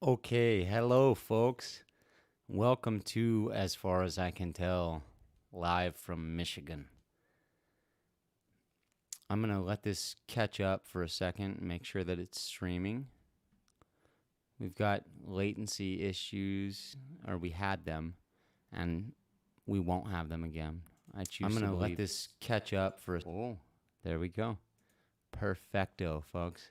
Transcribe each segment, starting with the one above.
Okay, hello, folks. Welcome to As Far as I Can Tell, live from Michigan. I'm going to let this catch up for a second and make sure that it's streaming. We've got latency issues, or we had them, and we won't have them again. I'm going to let this catch up for Oh, there we go. Perfecto, folks.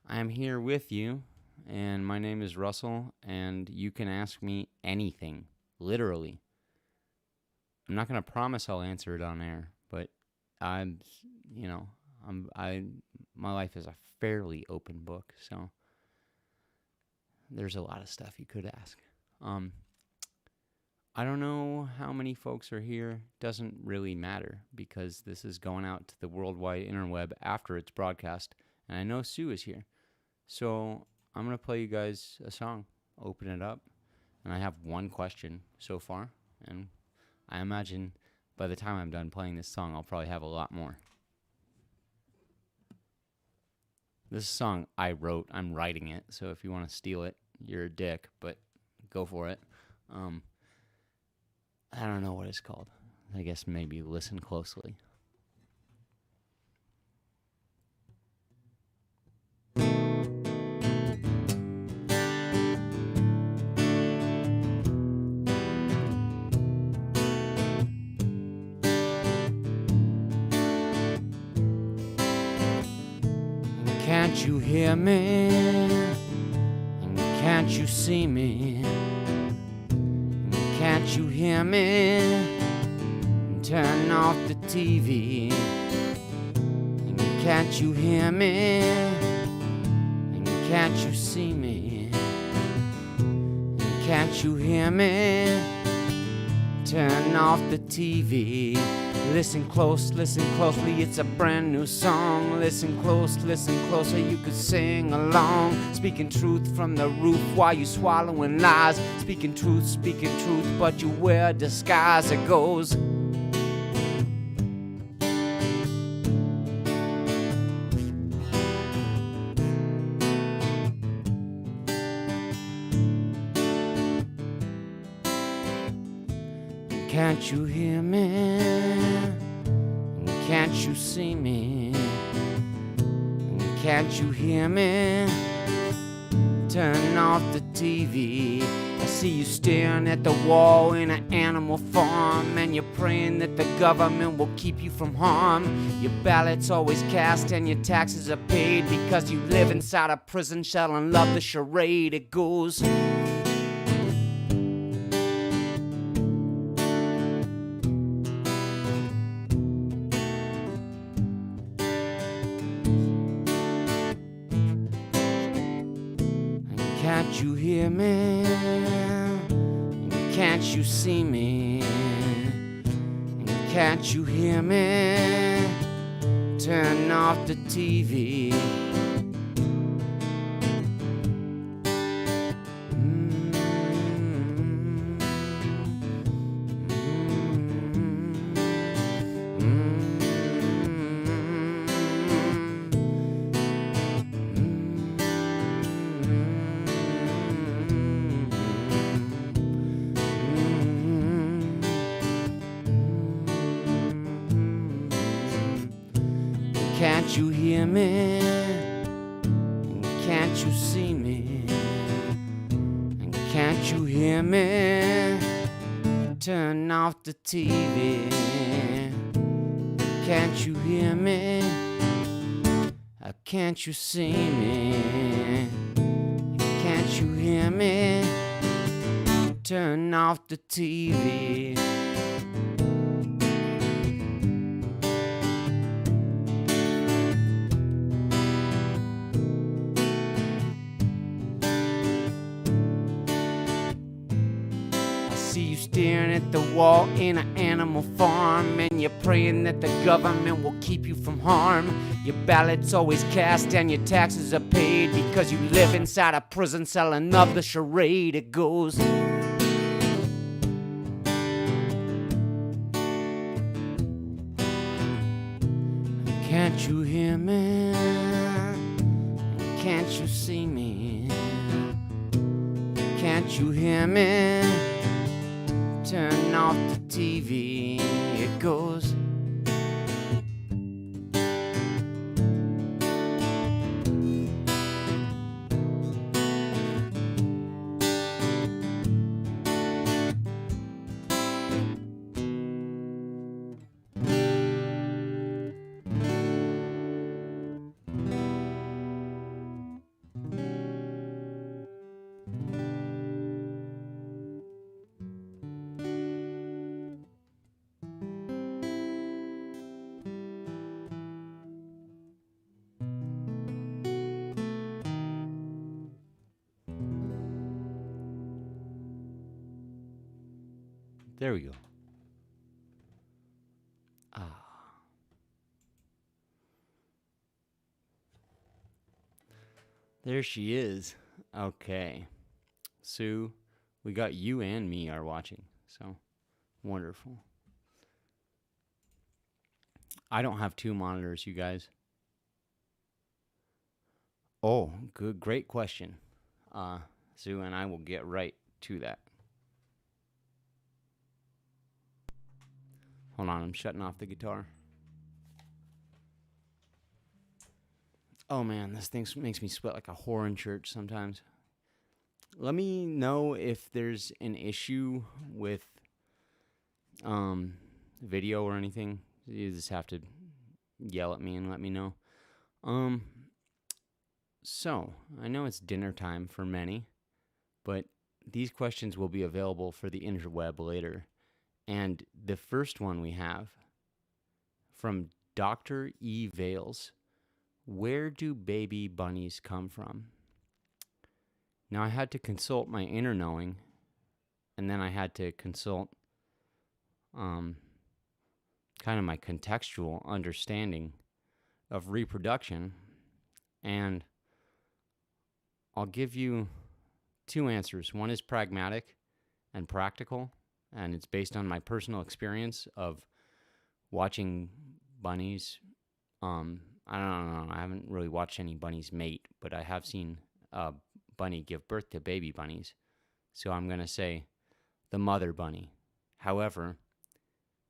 I am here with you. And my name is Russell, and you can ask me anything, literally. I'm not going to promise I'll answer it on air, but my life is a fairly open book, so there's a lot of stuff you could ask. I don't know how many folks are here. Doesn't really matter because this is going out to the worldwide interweb after it's broadcast, and I know Sue is here. So I'm going to play you guys a song, open it up, and I have one question so far, and I imagine by the time I'm done playing this song, I'll probably have a lot more. This is a song I wrote. I'm writing it, so if you want to steal it, you're a dick, but go for it. I don't know what it's called. I guess maybe listen closely. Can't you hear me? And can't you see me? And can't you hear me? And turn off the TV. And can't you hear me? And can't you see me? And can't you hear me? Turn off the TV. Listen closely, it's a brand new song. Listen closer, you could sing along. Speaking truth from the roof while you swallowing lies. Speaking truth, but you wear a disguise. It goes. Can't you hear me? Can't you see me? Can't you hear me? Turn off the TV. I see you staring at the wall in an animal farm, and you're praying that the government will keep you from harm. Your ballot's always cast and your taxes are paid because you live inside a prison shell and love the charade. It goes. Can't you hear me? Can't you see me? Can't you hear me? Turn off the TV. Can't you hear me? Can't you see me? Can't you hear me? Turn off the TV. Can't you hear me? Can't you see me? Can't you hear me? Turn off the TV. Staring at the wall in an animal farm, and you're praying that the government will keep you from harm. Your ballot's always cast and your taxes are paid because you live inside a prison cell and love the charade. It goes. Can't you hear me? Can't you see me? Can't you hear me? Turn off the TV. It goes. There we go. There she is. Okay. Sue, we got you and me are watching. So, wonderful. I don't have two monitors, you guys. Oh, good, great question. Sue, and I will get right to that. Hold on, I'm shutting off the guitar. Oh man, this thing makes me sweat like a whore in church sometimes. Let me know if there's an issue with video or anything. You just have to yell at me and let me know. So, I know it's dinner time for many, but these questions will be available for the interweb later. And the first one we have from Dr. E. Vales. Where do baby bunnies come from? Now, I had to consult my inner knowing, and then I had to consult kind of my contextual understanding of reproduction, and I'll give you two answers. One is pragmatic and practical, and it's based on my personal experience of watching bunnies. I don't know. I haven't really watched any bunnies mate, but I have seen a bunny give birth to baby bunnies. So I'm going to say the mother bunny. However,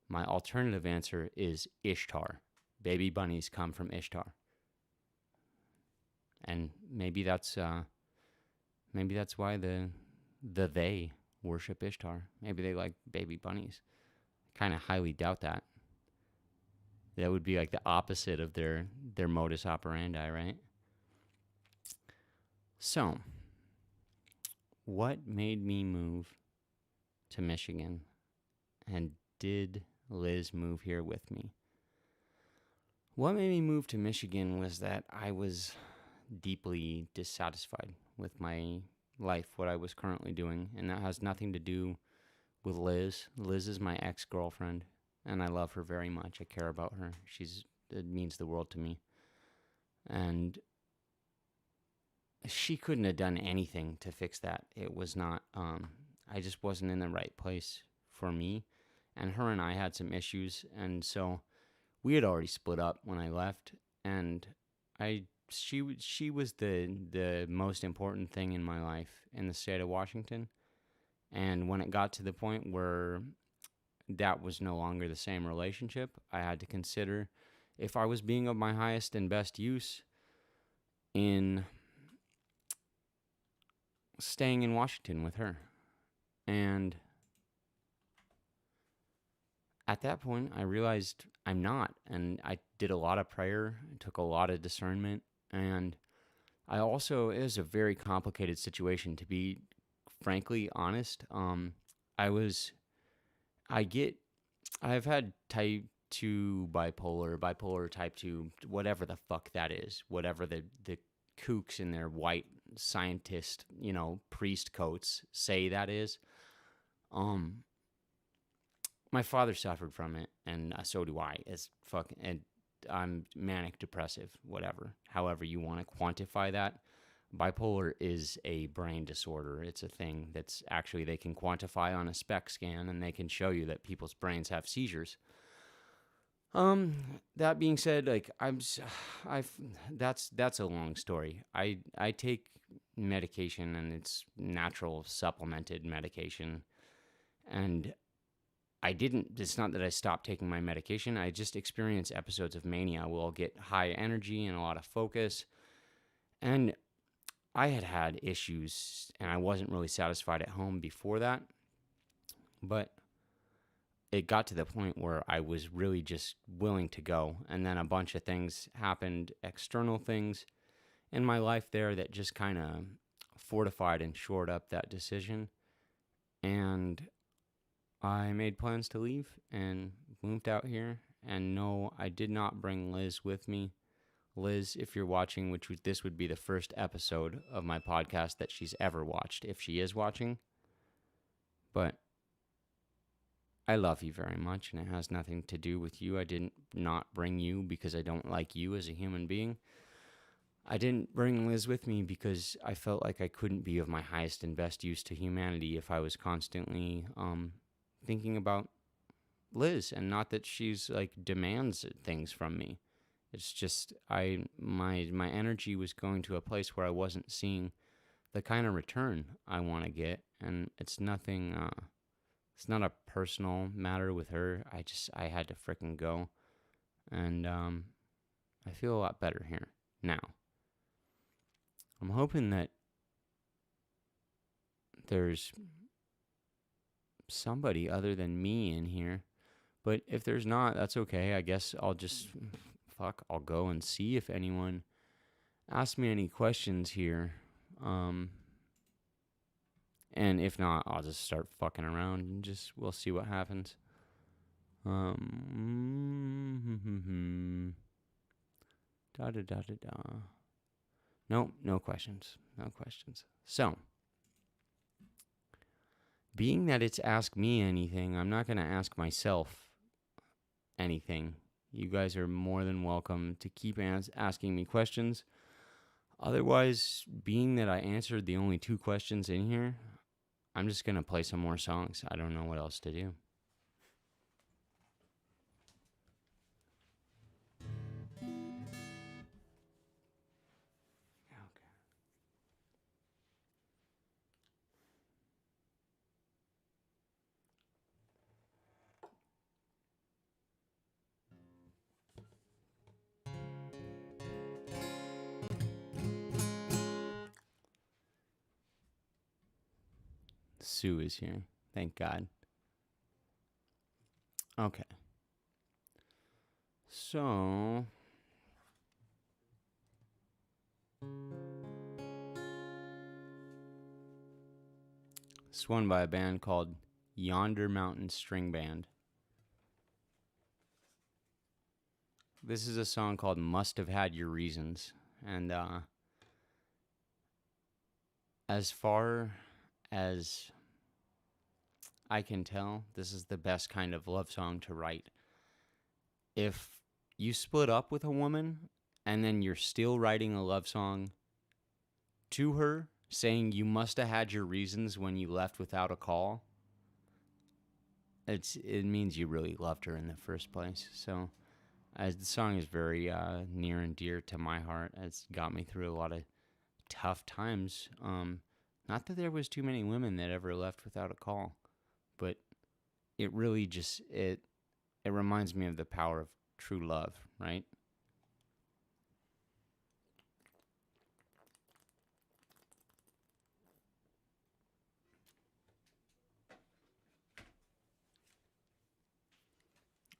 my alternative answer is Ishtar. Baby bunnies come from Ishtar. And maybe that's why they worship Ishtar. Maybe they like baby bunnies. Kind of highly doubt that. That would be like the opposite of their modus operandi, right? So, what made me move to Michigan? And did Liz move here with me? What made me move to Michigan was that I was deeply dissatisfied with my life, what I was currently doing, and that has nothing to do with Liz. Liz is my ex-girlfriend, and I love her very much. I care about her. It means the world to me. And she couldn't have done anything to fix that. It was not, I just wasn't in the right place for me. And her and I had some issues, and so we had already split up when I left, and she was the most important thing in my life in the state of Washington. And when it got to the point where that was no longer the same relationship, I had to consider if I was being of my highest and best use in staying in Washington with her. And at that point, I realized I'm not. And I did a lot of prayer, took a lot of discernment. And it was a very complicated situation, to be frankly honest. I've had type 2 bipolar type 2, whatever the fuck that is, whatever the kooks in their white scientist, priest coats say that is. My father suffered from it, and so do I. And I'm manic depressive, whatever. However you want to quantify that. Bipolar is a brain disorder. It's a thing that's actually they can quantify on a SPECT scan, and they can show you that people's brains have seizures. That being said, that's a long story. I take medication, and it's natural supplemented medication. And it's not that I stopped taking my medication. I just experience episodes of mania where I'll get high energy and a lot of focus. And I had issues, and I wasn't really satisfied at home before that. But it got to the point where I was really just willing to go. And then a bunch of things happened, external things in my life there, that just kind of fortified and shored up that decision. And I made plans to leave and moved out here. And no, I did not bring Liz with me. Liz, if you're watching, this would be the first episode of my podcast that she's ever watched, if she is watching. But I love you very much, and it has nothing to do with you. I didn't not bring you because I don't like you as a human being. I didn't bring Liz with me because I felt like I couldn't be of my highest and best use to humanity if I was constantly thinking about Liz, and not that she's like demands things from me. It's just my energy was going to a place where I wasn't seeing the kind of return I want to get, and it's nothing. It's not a personal matter with her. I had to frickin' go, and I feel a lot better here now. I'm hoping that there's somebody other than me in here, but if there's not, that's okay. I guess I'll go and see if anyone asks me any questions here. And if not, I'll just start fucking around and we'll see what happens. Da da da da da. No questions. No questions. So, being that it's Ask Me Anything, I'm not going to ask myself anything. You guys are more than welcome to keep asking me questions. Otherwise, being that I answered the only 2 questions in here, I'm just going to play some more songs. I don't know what else to do. Sue is here. Thank God. Okay. So, this one by a band called Yonder Mountain String Band. This is a song called Must Have Had Your Reasons. And as far as I can tell, this is the best kind of love song to write. If you split up with a woman and then you're still writing a love song to her, saying you must have had your reasons when you left without a call, it means you really loved her in the first place. So the song is very near and dear to my heart. It's got me through a lot of tough times. Not that there was too many women that ever left without a call, but it really just, it reminds me of the power of true love, right?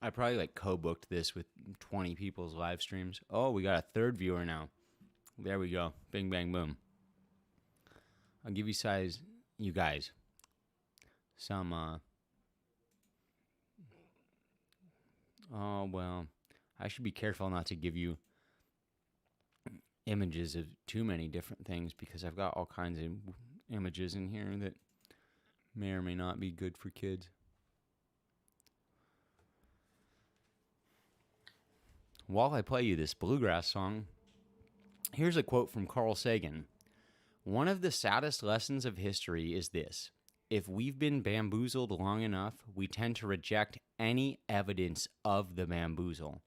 I probably co-booked this with 20 people's live streams. Oh, we got a 3rd viewer now. There we go. Bing, bang, boom. I'll give you guys some, oh, well, I should be careful not to give you images of too many different things, because I've got all kinds of images in here that may or may not be good for kids. While I play you this bluegrass song, here's a quote from Carl Sagan. One of the saddest lessons of history is this: if we've been bamboozled long enough, we tend to reject any evidence of the bamboozle.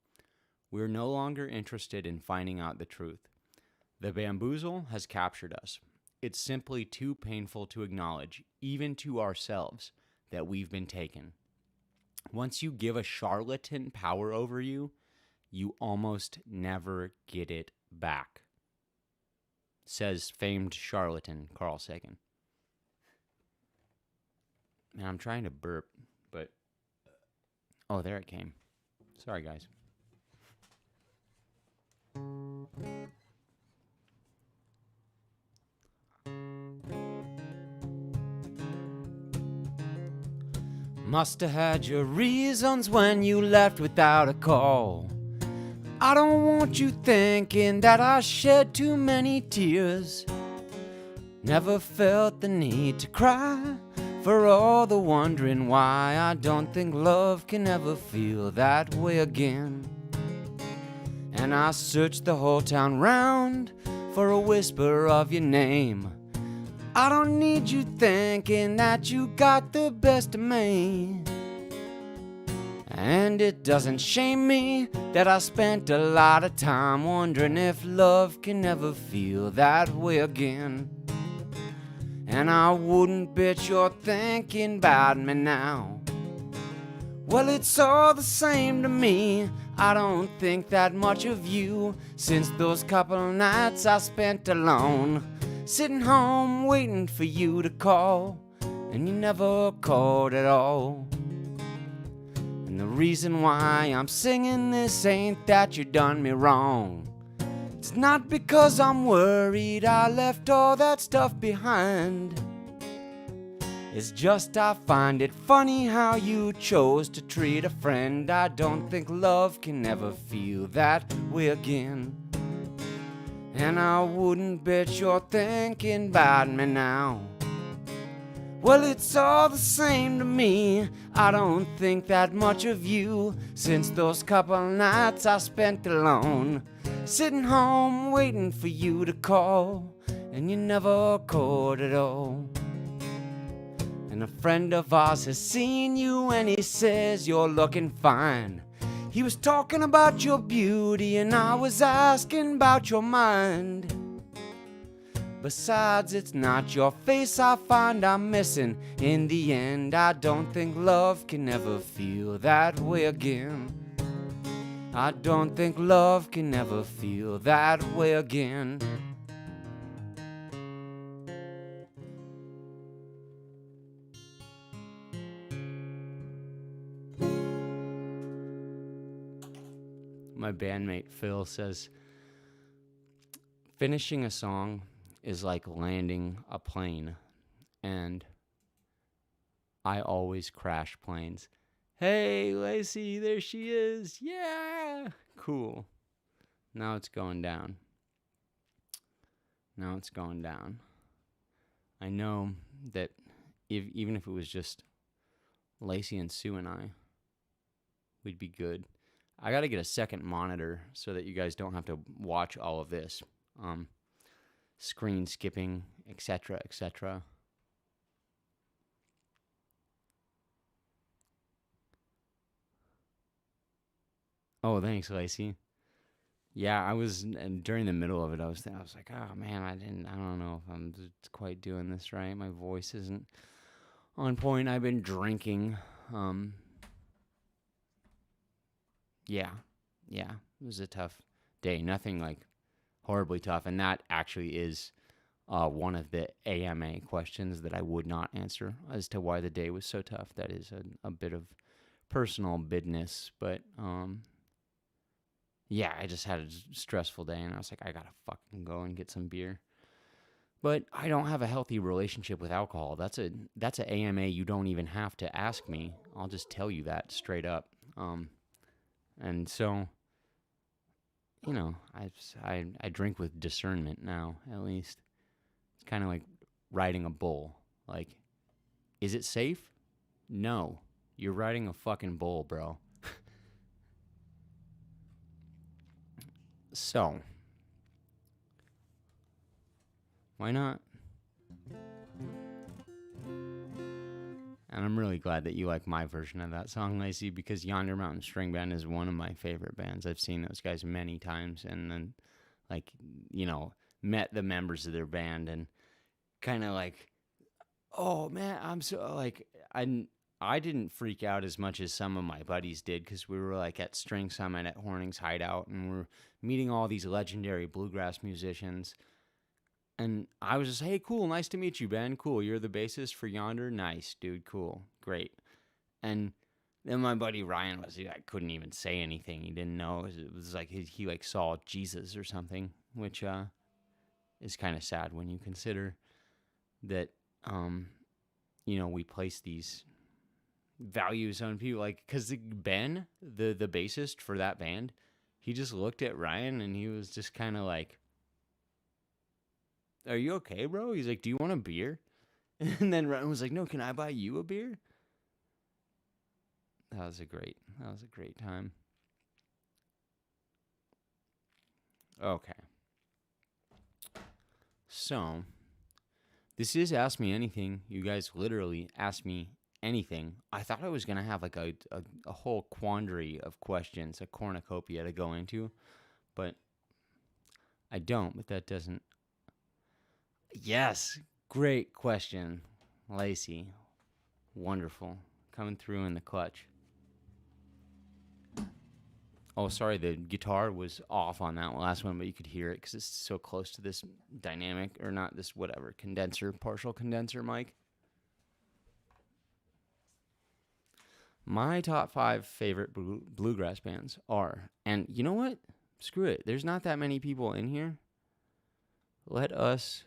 We're no longer interested in finding out the truth. The bamboozle has captured us. it's simply too painful to acknowledge, even to ourselves, that we've been taken. Once you give a charlatan power over you, you almost never get it back, says famed charlatan Carl Sagan. Man, I'm trying to burp, but... Oh, there it came. Sorry, guys. Must have had your reasons when you left without a call. I don't want you thinking that I shed too many tears. Never felt the need to cry for all the wondering why. I don't think love can ever feel that way again. And I searched the whole town round for a whisper of your name. I don't need you thinking that you got the best of me. And it doesn't shame me that I spent a lot of time wondering if love can ever feel that way again. And I wouldn't bet you're thinking about me now. Well, it's all the same to me. I don't think that much of you since those couple nights I spent alone, sitting home waiting for you to call, and you never called at all. And the reason why I'm singing this ain't that you done me wrong. It's not because I'm worried I left all that stuff behind. It's just I find it funny how you chose to treat a friend. I don't think love can ever feel that way again. And I wouldn't bet you're thinking about me now. Well, it's all the same to me. I don't think that much of you since those couple nights I spent alone, sitting home waiting for you to call, and you never called at all. And a friend of ours has seen you and he says you're looking fine. He was talking about your beauty and I was asking about your mind. Besides, it's not your face I find I'm missing. In the end, I don't think love can ever feel that way again. I don't think love can ever feel that way again. My bandmate Phil says, finishing a song is like landing a plane, and I always crash planes. Hey, Lacey, there she is. Yeah, cool. Now it's going down. Now it's going down. I know that even if it was just Lacey and Sue and I, we'd be good. I got to get a second monitor so that you guys don't have to watch all of this. Screen skipping, etc., etc. Oh, thanks, Lacey. Yeah, I was during the middle of it. I was like, oh man, I don't know if I'm quite doing this right. My voice isn't on point. I've been drinking. Yeah, it was a tough day. Nothing like horribly tough, and that actually is one of the AMA questions that I would not answer as to why the day was so tough. That is a bit of personal business, but yeah, I just had a stressful day, and I was like, I gotta fucking go and get some beer. But I don't have a healthy relationship with alcohol. That's a AMA you don't even have to ask me. I'll just tell you that straight up. And so, you know, I drink with discernment now, at least. It's kind of like riding a bull. Like, is it safe? No. You're riding a fucking bull, bro. So, why not? And I'm really glad that you like my version of that song, Lacey, because Yonder Mountain String Band is one of my favorite bands. I've seen those guys many times and then, like, you know, met the members of their band. And kind of like, oh man, I'm so like, I didn't freak out as much as some of my buddies did because we were like at String Summit at Horning's Hideout and we're meeting all these legendary bluegrass musicians. And I was just, hey, cool, nice to meet you, Ben. Cool, you're the bassist for Yonder? Nice, dude, cool, great. And then my buddy Ryan I couldn't even say anything. He didn't know. It was like he like saw Jesus or something, which is kind of sad when you consider that, we place these values on people. Like, because Ben, the bassist for that band, he just looked at Ryan and he was just kind of like, are you okay, bro? He's like, do you want a beer? And then Ryan was like, no, can I buy you a beer? That was a great time. Okay. So, this is Ask Me Anything. You guys literally asked me anything. I thought I was going to have like a whole quandary of questions, a cornucopia to go into, but I don't, but that doesn't. Yes, great question, Lacey. Wonderful. Coming through in the clutch. Oh, sorry, the guitar was off on that last one, but you could hear it because it's so close to this dynamic, or not this, whatever, partial condenser mic. My top 5 favorite bluegrass bands are, and you know what? Screw it. There's not that many people in here. Let us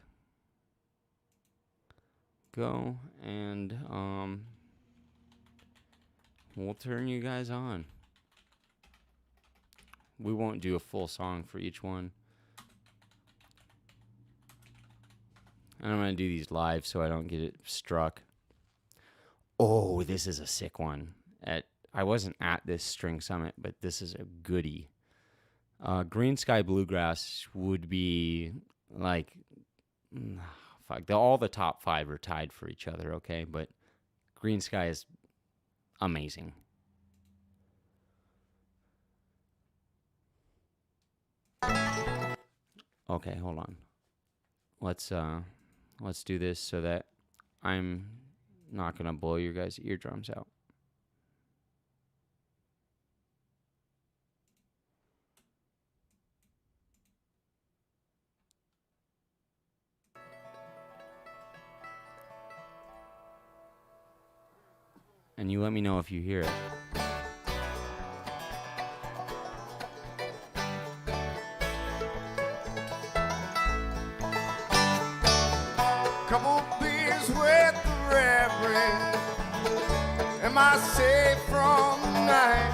go and we'll turn you guys on. We won't do a full song for each one. And I'm going to do these live so I don't get it struck. Oh, this is a sick one. I wasn't at this String Summit, but this is a goodie. Green Sky Bluegrass would be like, fuck, all the top 5 are tied for each other, okay? But Green Sky is amazing. Okay, hold on. Let's do this so that I'm not gonna blow your guys' eardrums out. And you let me know if you hear it. Couple beers with the Reverend. Am I safe from the night?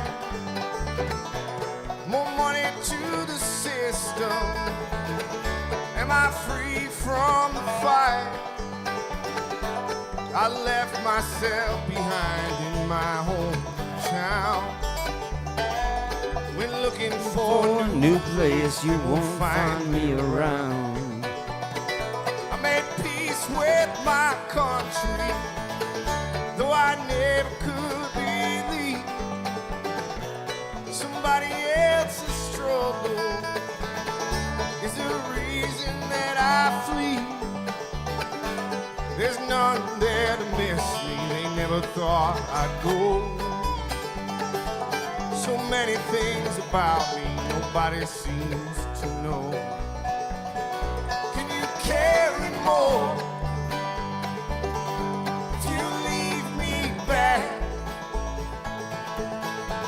More money to the system. Am I free from the fight? I left myself behind in my hometown. When looking for a new place, you won't find me around. I made peace with my country, though I never could believe somebody else's struggle is the reason that I flee. There's none there to miss me, they never thought I'd go. So many things about me nobody seems to know. Can you carry more if you leave me back?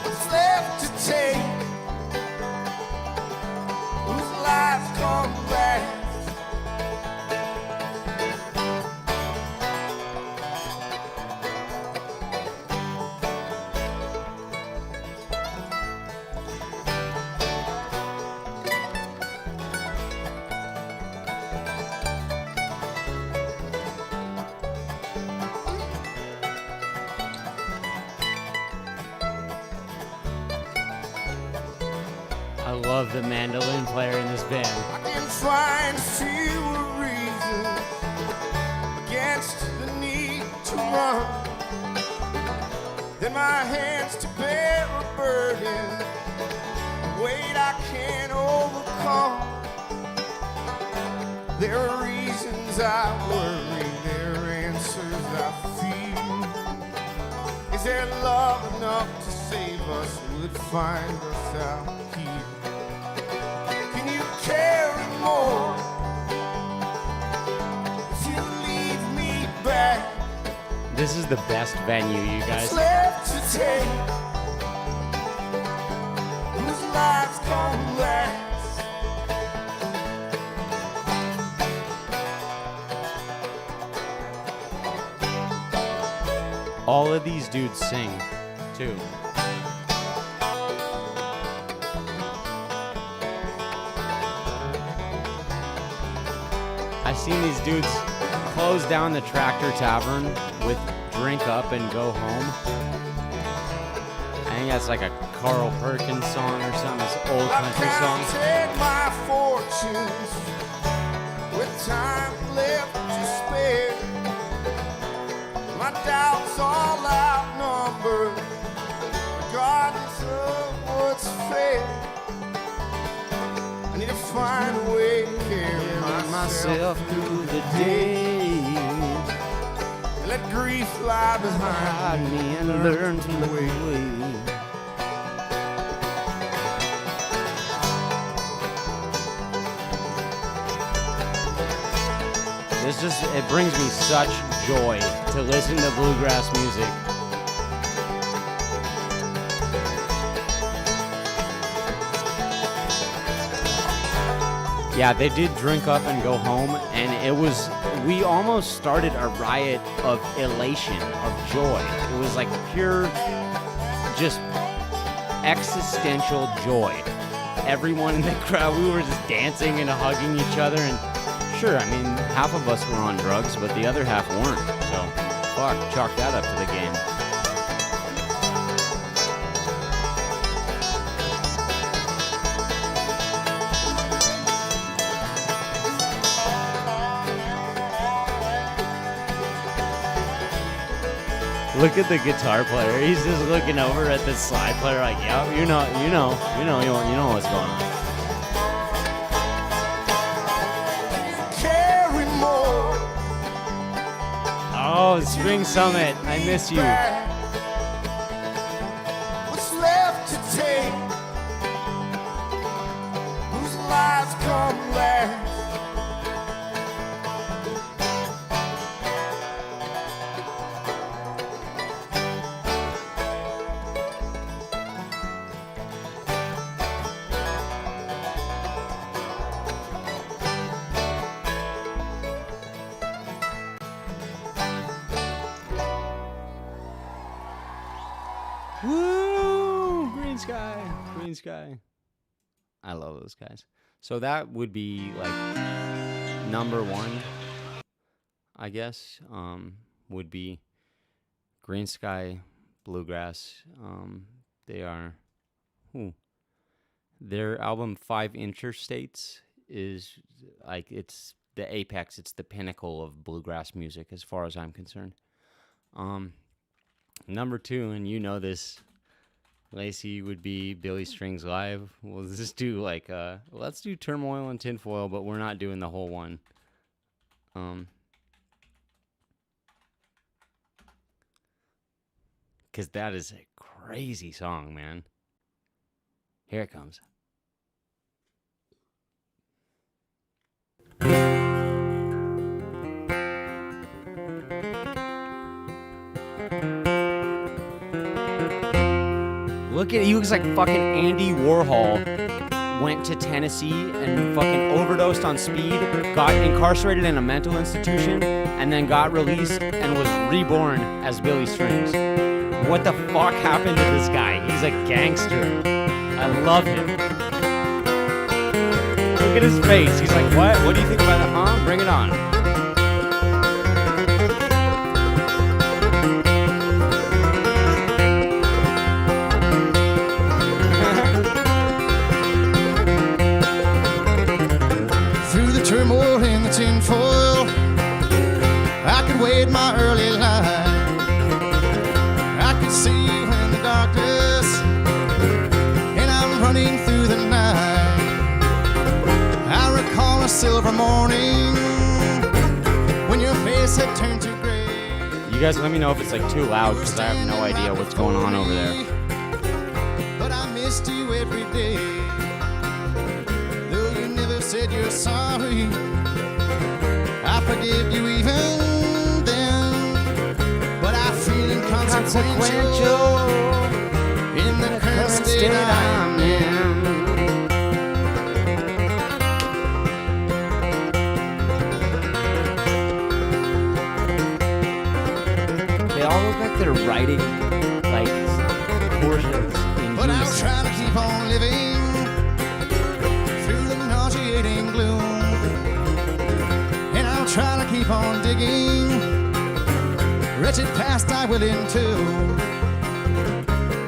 What's left to take? Whose life come back? I love the mandolin player in this band. I can find fewer reasons against the need to run than my hands to bear a burden, a weight I can't overcome. There are reasons questions I worry, their answers I fear. Is there love enough to save us? Will it find us out here? Can you carry more if you leave me back? This is the best venue, you guys. What's left to take? Whose lives come last? All of these dudes sing, too. I've seen these dudes close down the Tractor Tavern with Drink Up and Go Home. I think that's like a Carl Perkins song or something, this old country song. I've counted my fortunes with time left to spare. My doubts all outnumbered, regardless of what's fair. I need to find a way to carry myself Through the day, and let grief lie behind me and learn to look away. It brings me such joy to listen to bluegrass music. Yeah, they did Drink Up and Go Home, and we almost started a riot of elation, of joy. It was like pure, just existential joy. Everyone in the crowd, we were just dancing and hugging each other, and sure, I mean, half of us were on drugs, but the other half weren't. So, fuck, chalk that up to the game. Look at the guitar player. He's just looking over at the slide player like, yeah, you know what's going on. Oh, Spring Summit, I miss you. What's left to take? Whose lives come last? Woo! Green sky, green sky. I love those guys. So that would be like number one, I guess, would be Green Sky Bluegrass. Their album 5 Interstates is like, it's the apex, it's the pinnacle of bluegrass music as far as I'm concerned. Number 2, and you know this, Lacey, would be Billy Strings Live. We'll just do like, let's do Turmoil and Tinfoil, but we're not doing the whole one. Because that is a crazy song, man. Here it comes. Look at, he looks like fucking Andy Warhol went to Tennessee and fucking overdosed on speed, got incarcerated in a mental institution, and then got released and was reborn as Billy Strings. What the fuck happened to this guy? He's a gangster. I love him. Look at his face. He's like, what? What do you think about it? Huh? Bring it on. Turmoil in the tinfoil, I could wade my early light. I could see you in the darkness, and I'm running through the night. I recall a silver morning grass had turned to gray. You guys let me know if it's like too loud, because I have no idea what's going on over there. But I missed you every day. Though you never said you're sorry, I forgive you even then. But I feel inconsequential in the current state I'm in. They all look like they're writing like portions in But I'll unison. try to keep on living through the nauseating gloom, and I'll try to keep on digging wretched past I will into.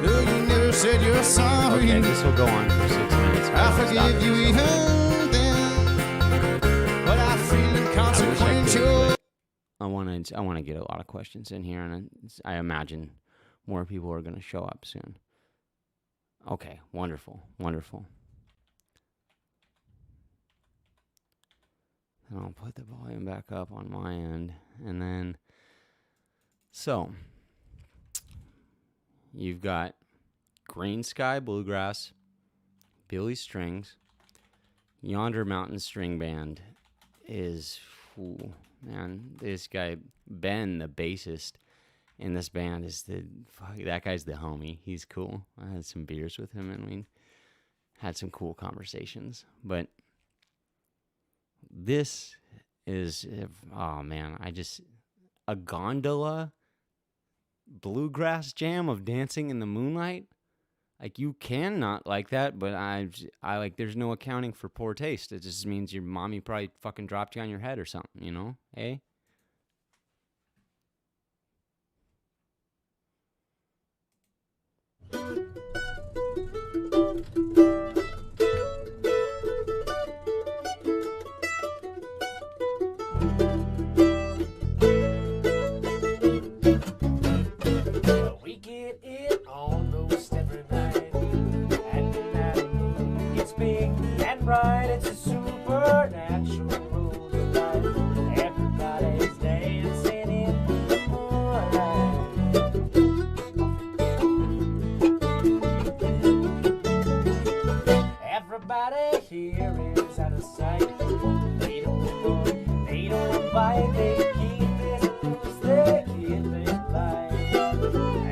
Though you never said you're sorry, Okay, this will go on for 6 minutes. I forgive you even then. But I feel inconsequential. I want to get a lot of questions in here, and I imagine more people are going to show up soon. Okay, wonderful, wonderful. And I'll put the volume back up on my end, and then, so, you've got Green Sky Bluegrass, Billy Strings, Yonder Mountain String Band is, ooh, man, this guy, Ben, the bassist in this band, is that guy's the homie. He's cool. I had some beers with him, and we had some cool conversations. But this is, oh man, a gondola bluegrass jam of Dancing in the Moonlight. Like, you can not like that, but I like, there's no accounting for poor taste. It just means your mommy probably fucking dropped you on your head or something, you know? Eh? We get it almost every night, and that moon gets big and bright. It's a supernatural delight. Everybody's dancing in the moonlight. Everybody here is out of sight. They don't bite, they keep it loose, they keep it light.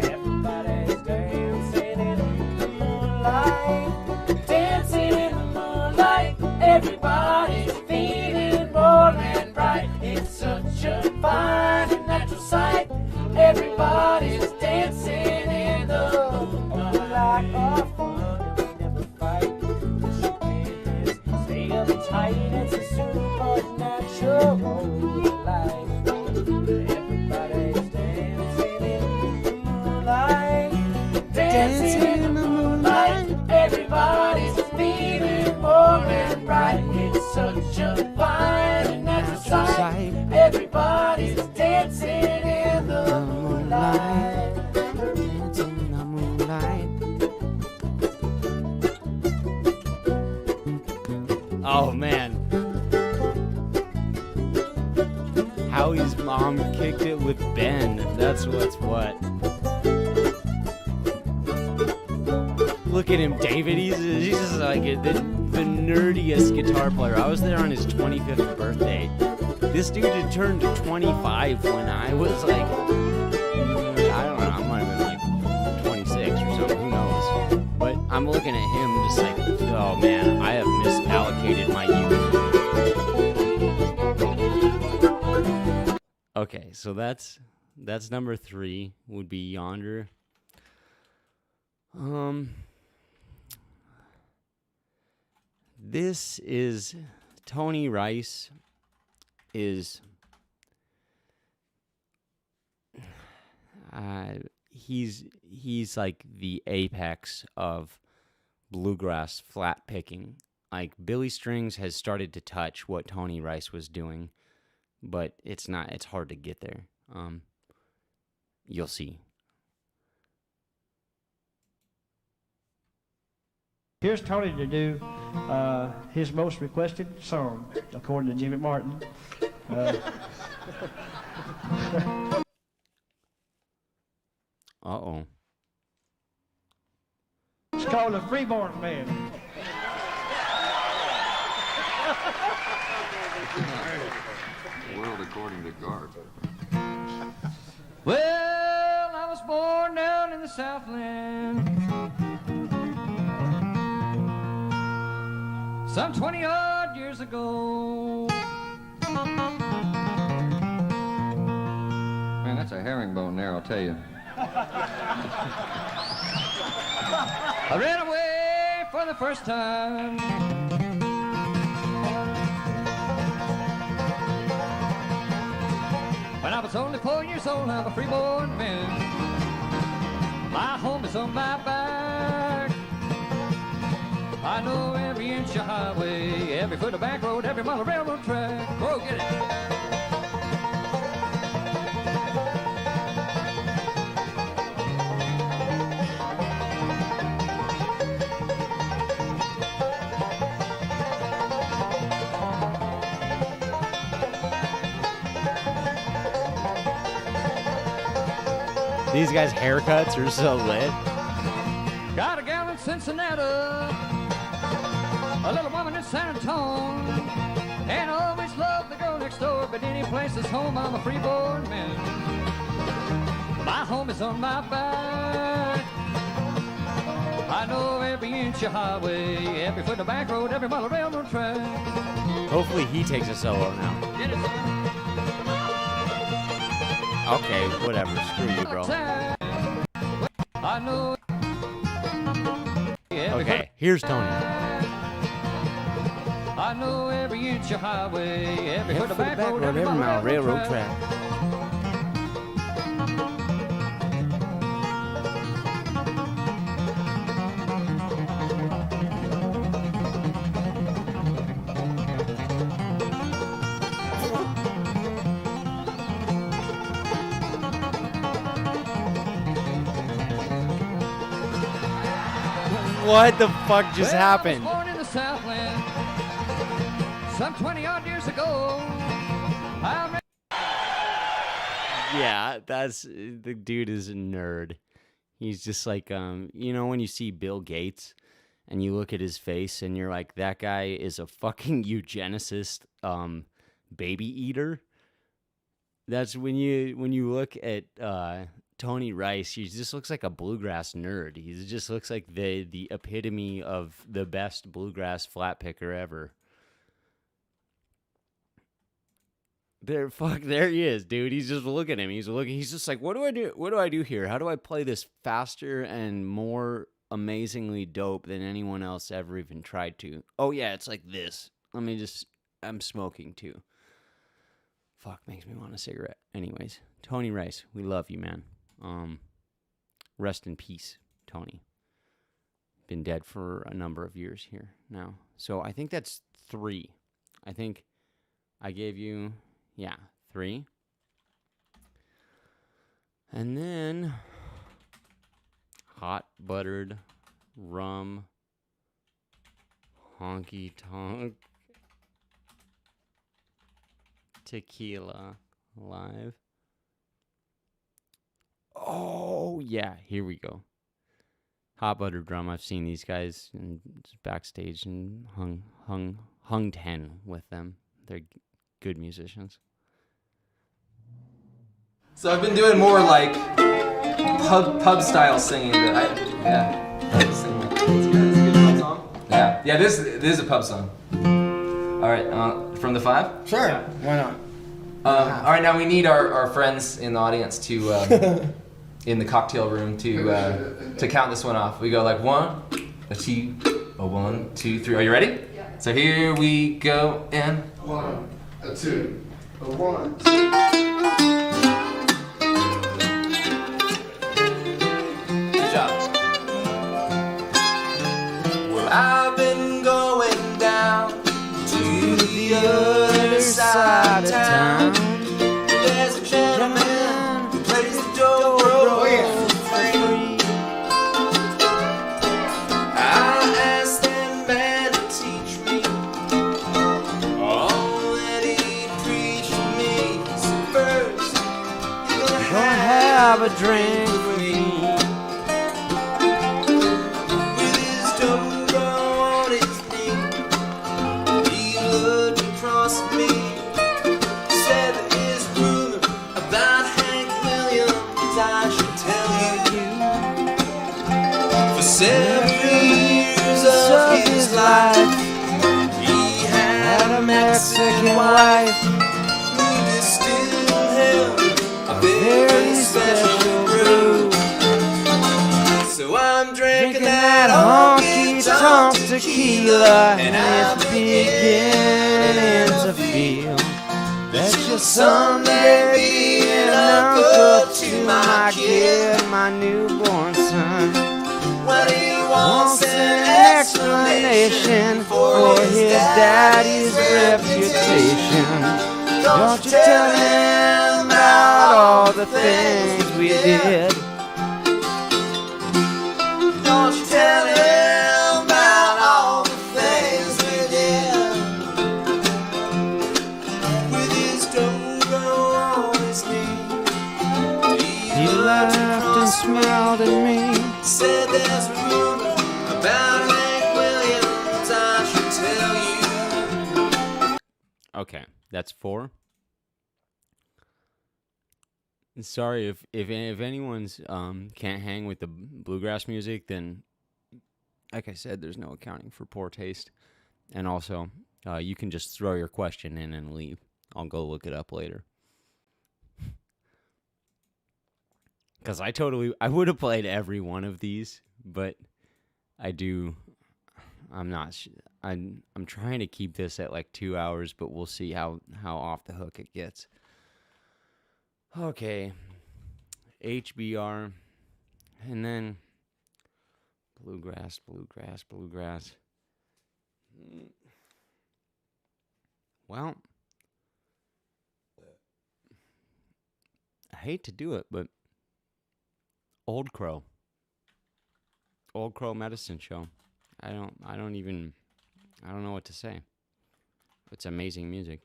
Everybody's dancing in the moonlight, dancing in the moonlight. Everybody's feeling warm and bright. It's such a fine and natural sight. Everybody's dancing in the moonlight. Our fun and we never fight. Stay uptight, it's a supernatural life. Everybody's dancing in the moonlight, dancing in the moonlight. Everybody's feeling warm and bright. It's such a fine and natural sight. Everybody's dancing in the moonlight. Dancing in the moonlight. Oh man, Howie's mom kicked it with Ben. That's what's what. Look at him, David. He's just like the nerdiest guitar player. I was there on his 25th birthday. This dude had turned 25 when I was like, I don't know, I might have been like 26 or something. Who knows? But I'm looking at him just like, oh man, I have misallocated my youth. Okay, so that's number 3 would be Yonder. This is Tony Rice is he's like the apex of bluegrass flat picking. Like, Billy Strings has started to touch what Tony Rice was doing, but it's hard to get there. You'll see. Here's Tony to do his most requested song, according to Jimmy Martin. Uh-oh. It's called a freeborn man. World according to Garp. Well, I was born down in the Southland, some 20-odd years ago. Man, that's a herringbone there, I'll tell you. I ran away for the first time. When I was only 4 years old, I'm a freeborn man. My home is on my back. I know every inch of highway, every foot of back road, every mile of railroad track. Go get it. These guys' haircuts are so lit. Got a gal in Cincinnati, a little woman in San Antonio, and I always loved the girl next door, but any place is home, I'm a freeborn man. My home is on my back. I know every inch of highway, every foot of back road, every mile of railroad track. Hopefully he takes a solo now. Get it, son. Okay, whatever. Screw you, bro. I know. Okay, here's Tony. I know every inch of highway, every foot of back road, every mile railroad track. What the fuck just happened? I was born in the Southland, some 20-odd years ago. Yeah, that's the dude is a nerd. He's just like, you know, when you see Bill Gates and you look at his face and you're like, that guy is a fucking eugenicist, baby eater. That's when you look at Tony Rice, he just looks like a bluegrass nerd. He just looks like the epitome of the best bluegrass flat picker ever. There he is, dude. He's just looking at him. He's just like, what do I do? What do I do here? How do I play this faster and more amazingly dope than anyone else ever even tried to? Oh yeah, it's like this. I'm smoking too. Fuck, makes me want a cigarette. Anyways, Tony Rice, we love you, man. Rest in peace, Tony. Been dead for a number of years here now. So I think that's 3. I think I gave you, 3. And then hot buttered rum honky tonk tequila live. Oh, yeah, here we go. Hot butter drum. I've seen these guys backstage and hung 10 with them. They're good musicians. So I've been doing more like pub style singing. Pub singing. It's a good pub song. Yeah. This is a pub song. All right, from the 5. Sure, why not? All right, now we need our friends in the audience to in the cocktail room to count this one off. We go like 1, a 2, a 1, 2, 3. Are you ready? Yeah. So here we go and 1, a 2, a 1, 2. Good job. Well, I've been going down to the other side of town. There's a gentleman who plays the dobro for free. I asked that man to teach me all that he preached to me. So first, you're gonna have a drink with me. 7 years of his life, he had a Mexican wife who still held a very special brew. So I'm drinking that honky-tonk tequila, and I'm beginning to feel that you'll someday be an uncle to my kid, my newborn son. When he wants an explanation for his daddy's reputation, don't you tell him about all the things we did. Don't you tell him about all the things we did. With his dogo on his knee, he laughed and smiled at me. Said there's a rumor about Hank Williams, I should tell you. Okay, that's 4. Sorry if anyone's can't hang with the bluegrass music, then like I said, there's no accounting for poor taste. And also, you can just throw your question in and leave. I'll go look it up later. Because I would have played every one of these, but I'm trying to keep this at like 2 hours, but we'll see how off the hook it gets. Okay, HBR, and then bluegrass. Well, I hate to do it, but Old Crow Medicine Show. I don't know what to say. It's amazing music.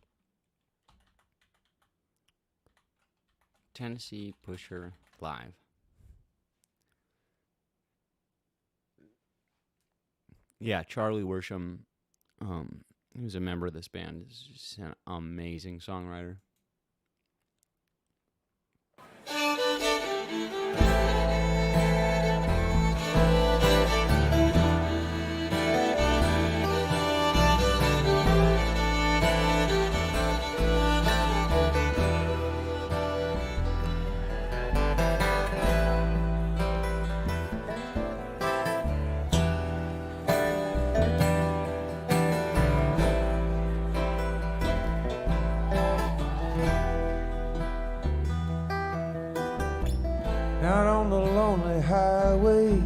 Tennessee Pusher live. Yeah, Charlie Worsham, he was a member of this band. He's just an amazing songwriter. Out on the lonely highway,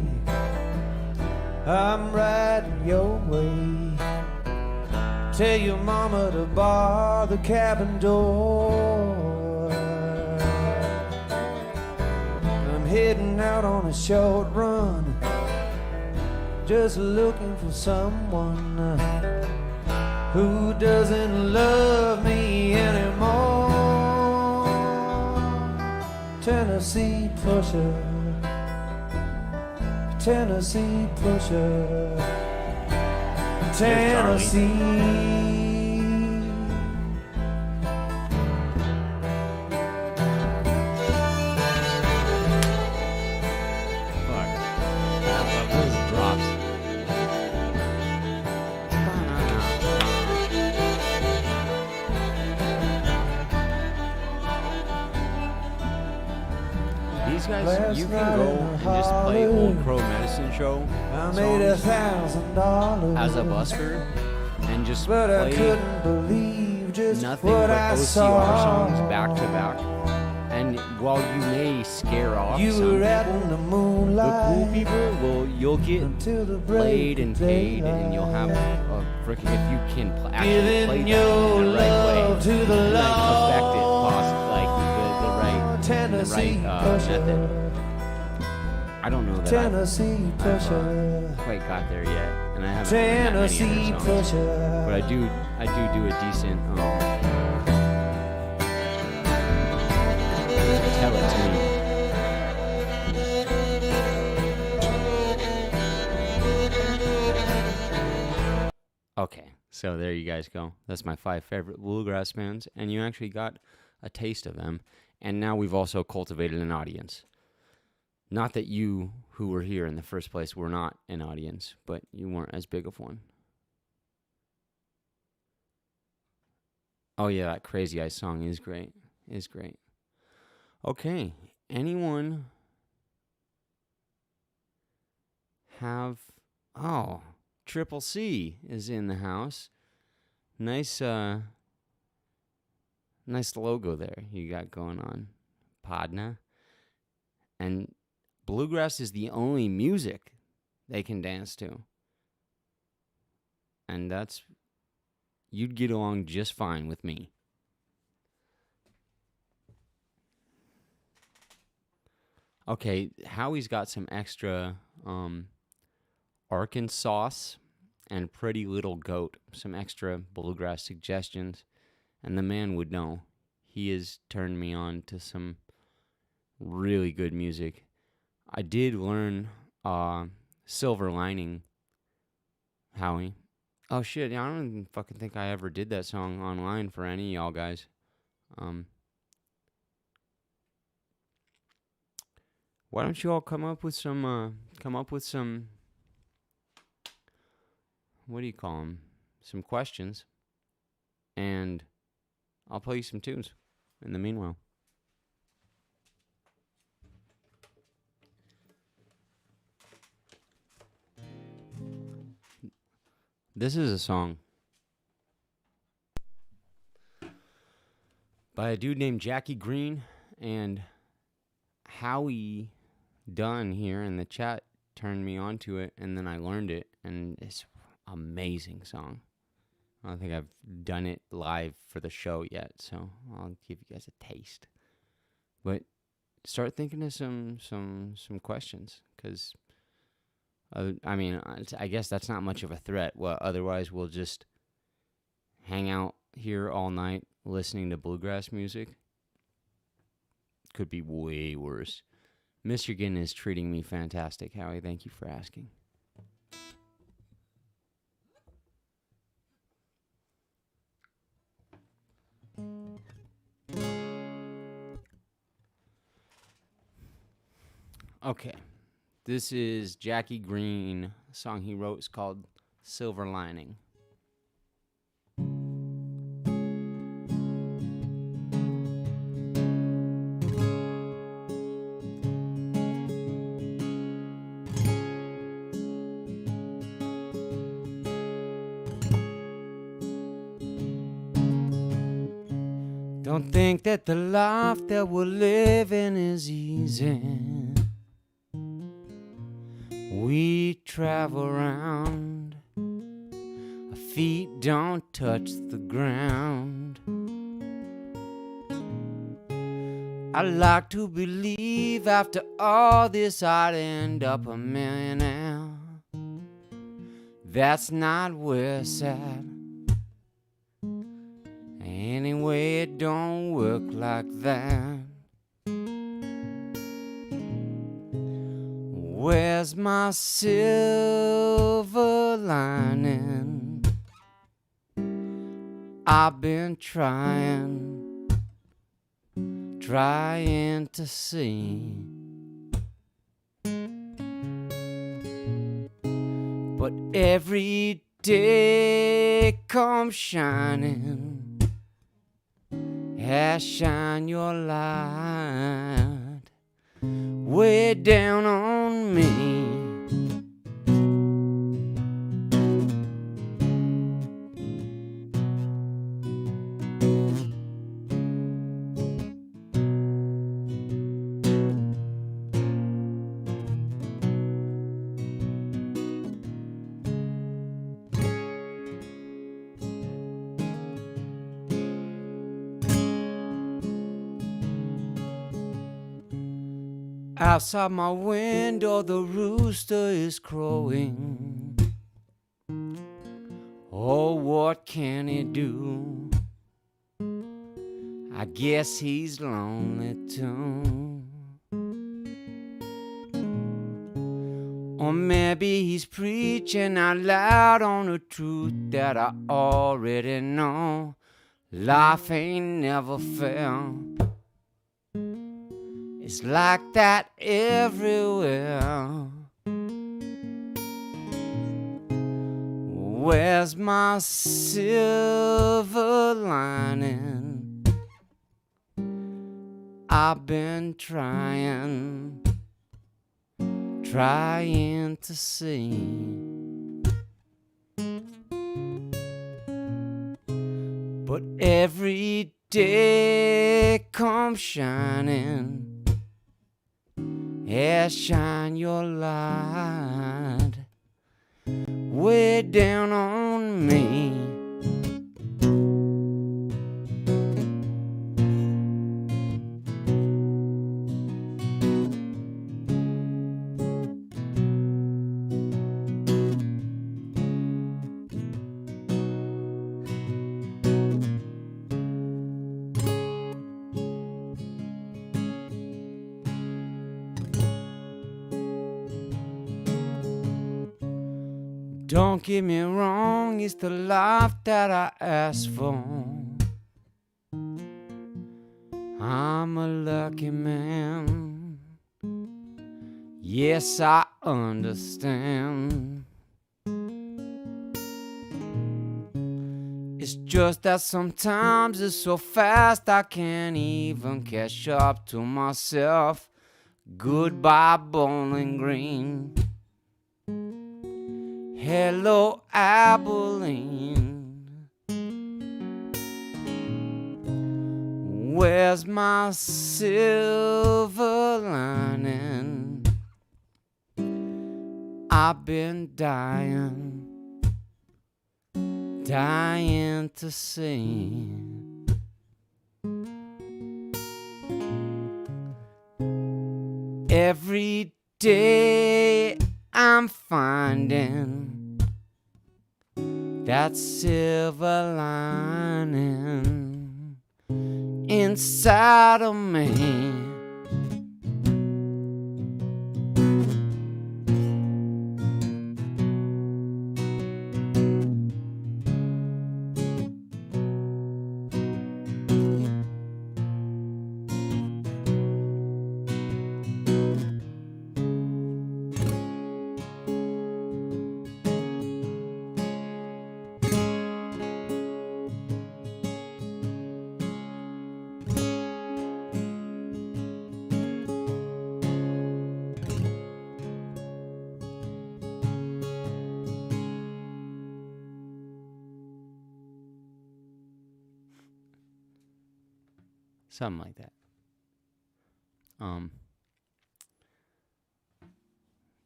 I'm riding your way. Tell your mama to bar the cabin door. I'm heading out on a short run, just looking for someone who doesn't love me anymore. Tennessee pusher, Tennessee pusher, Tennessee. Those drops. These guys, you can go and just play Old Crow Medicine Show I made $1,000 as a busker and just but I play couldn't believe just nothing what but I OCR saw. songs back to back. And while you may scare off You some were out people, in the the moonlight cool people, well, you'll get until the played break and of paid, and you'll have daylight. a freaking, if you can actually play Giving that your in the right way, love to the and like Lord. affect it, like the right Tennessee method. pusher, I don't know that Tennessee I've pusher, quite got there yet, and I haven't heard that many Tennessee other songs, pusher. but I do a decent tell it to me. Okay, so there you guys go. That's my 5 favorite bluegrass bands, and you actually got a taste of them, and now we've also cultivated an audience. Not that you who were here in the first place were not an audience, but you weren't as big of one. Oh yeah, that Crazy Eyes song is great. Is great. Okay, anyone have... Oh, Triple C is in the house. Nice nice logo there you got going on, Podna. And bluegrass is the only music they can dance to. And that's... You'd get along just fine with me. Okay, Howie's got some extra Arkansas and Pretty Little Goat, some extra bluegrass suggestions, and the man would know. He has turned me on to some really good music. I did learn Silver Lining, Howie. Oh shit, I don't even fucking think I ever did that song online for any of y'all guys. Why don't you all come up with some, what do you call them? Some questions. And I'll play you some tunes in the meanwhile. This is a song by a dude named Jackie Green, and Howie Dunn here in the chat turned me on to it, and then I learned it, and it's an amazing song. I don't think I've done it live for the show yet, so I'll give you guys a taste. But start thinking of some questions, because I mean, I guess that's not much of a threat. Well, otherwise we'll just hang out here all night listening to bluegrass music. Could be way worse. Michigan is treating me fantastic, Howie. Thank you for asking. Okay. This is Jackie Green. A song he wrote is called Silver Lining. Don't think that the life that we're living is easy. We travel around, our feet don't touch the ground. I like to believe after all this I'd end up a millionaire. That's not where it's at. Anyway, it don't work like that. Where's my silver lining? I've been trying to see, but every day comes shining. Shine your light way down on me. Outside my window, the rooster is crowing. Oh, what can he do? I guess he's lonely too. Or maybe he's preaching out loud on the truth that I already know. Life ain't never fair. It's like that everywhere. Where's my silver lining? I've been trying to see. But every day comes shining. Yeah, shine your light way down on me. Don't get me wrong, it's the life that I asked for. I'm a lucky man. Yes, I understand. It's just that sometimes it's so fast I can't even catch up to myself. Goodbye, Bowling Green. Hello, Abilene. Where's my silver lining? I've been dying to see. Every day I'm finding that silver lining inside of me. Something like that.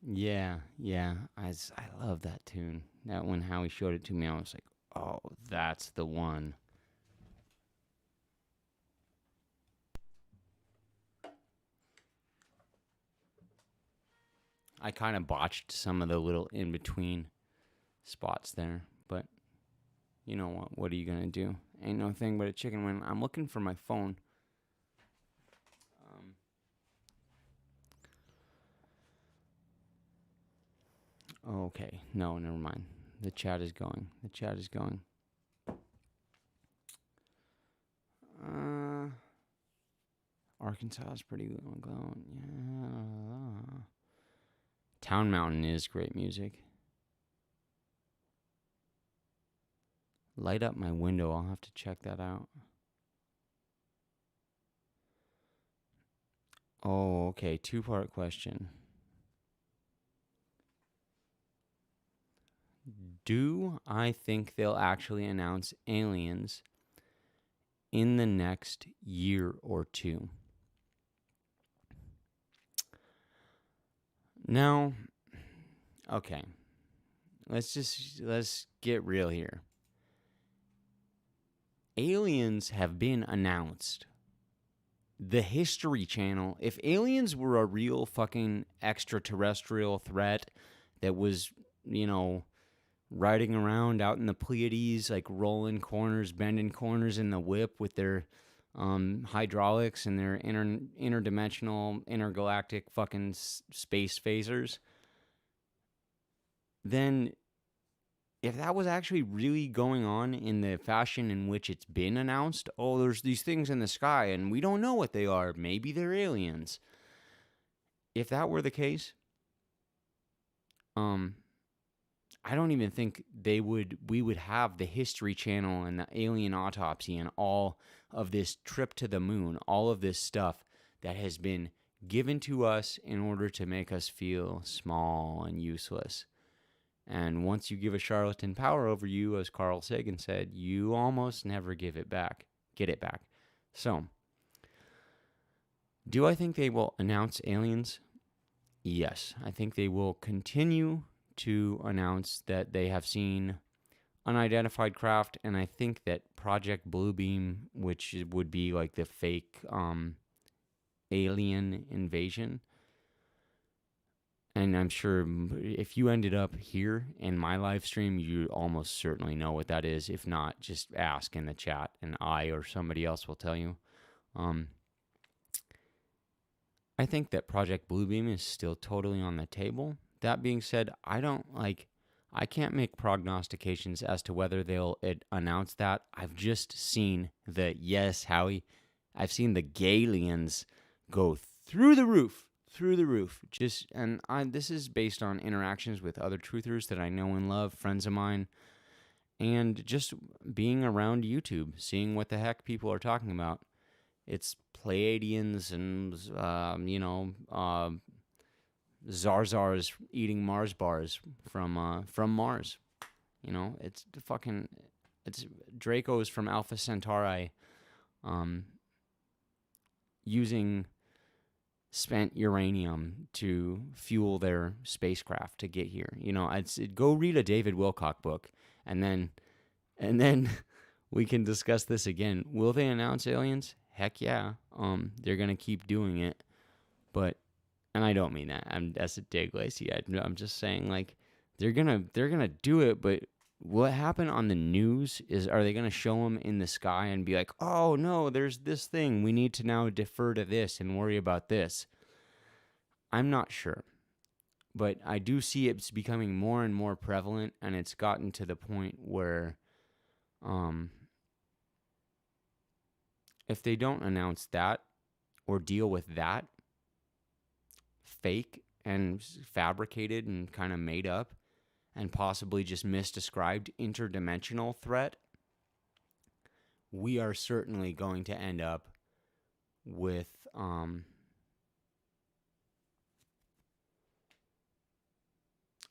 Yeah. I love that tune. That when Howie showed it to me, I was like, oh, that's the one. I kind of botched some of the little in-between spots there, but you know what? What are you going to do? Ain't no thing but a chicken wing. I'm looking for my phone. Okay. No, never mind. The chat is going. Arkansas is pretty good. Yeah. Town Mountain is great music. Light Up My Window. I'll have to check that out. Oh, okay. 2-part question. Do I think they'll actually announce aliens in the next year or two? Now, okay. Let's get real here. Aliens have been announced. The History Channel, if aliens were a real fucking extraterrestrial threat that was, riding around out in the Pleiades, like rolling corners, bending corners in the whip with their hydraulics and their interdimensional, intergalactic fucking space phasers, then if that was actually really going on in the fashion in which it's been announced, oh, there's these things in the sky and we don't know what they are. Maybe they're aliens. If that were the case, I don't even think we would have the History Channel and the alien autopsy and all of this trip to the moon, all of this stuff that has been given to us in order to make us feel small and useless. And once you give a charlatan power over you, as Carl Sagan said, you almost never get it back. So, do I think they will announce aliens? Yes, I think they will continue to announce that they have seen unidentified craft, and I think that Project Bluebeam, which would be like the fake alien invasion, and I'm sure if you ended up here in my live stream, you almost certainly know what that is. If not, just ask in the chat, and I or somebody else will tell you. I think that Project Bluebeam is still totally on the table. That being said, I can't make prognostications as to whether they'll announce that. I've just seen I've seen the Galians go through the roof. This is based on interactions with other truthers that I know and love, friends of mine, and just being around YouTube, seeing what the heck people are talking about. It's Pleiadians and, Zarzars eating Mars bars from Mars. It's Dracos from Alpha Centauri using spent uranium to fuel their spacecraft to get here. I'd go read a David Wilcock book, and then we can discuss this again. Will they announce aliens? Heck yeah. They're gonna keep doing it, and I don't mean that. That's a dig, Lacey. I'm just saying, like, they're gonna do it, but what happened on the news is, are they gonna show them in the sky and be like, oh no, there's this thing, we need to now defer to this and worry about this? I'm not sure, but I do see it's becoming more and more prevalent, and it's gotten to the point where, if they don't announce that or deal with that fake and fabricated and kind of made up and possibly just misdescribed interdimensional threat, we are certainly going to end up with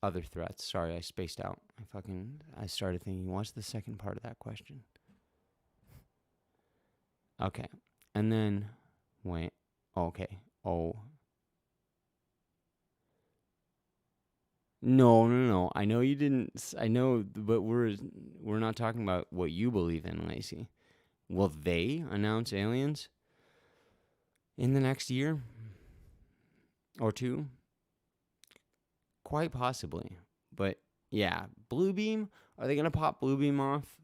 other threats. Sorry, I spaced out. I started thinking, what's the second part of that question? Okay. And then, wait. Okay. Oh. No. I know you didn't. I know, but we're not talking about what you believe in, Lacey. Will they announce aliens in the next year or two? Quite possibly. But yeah, Bluebeam. Are they gonna pop Bluebeam off?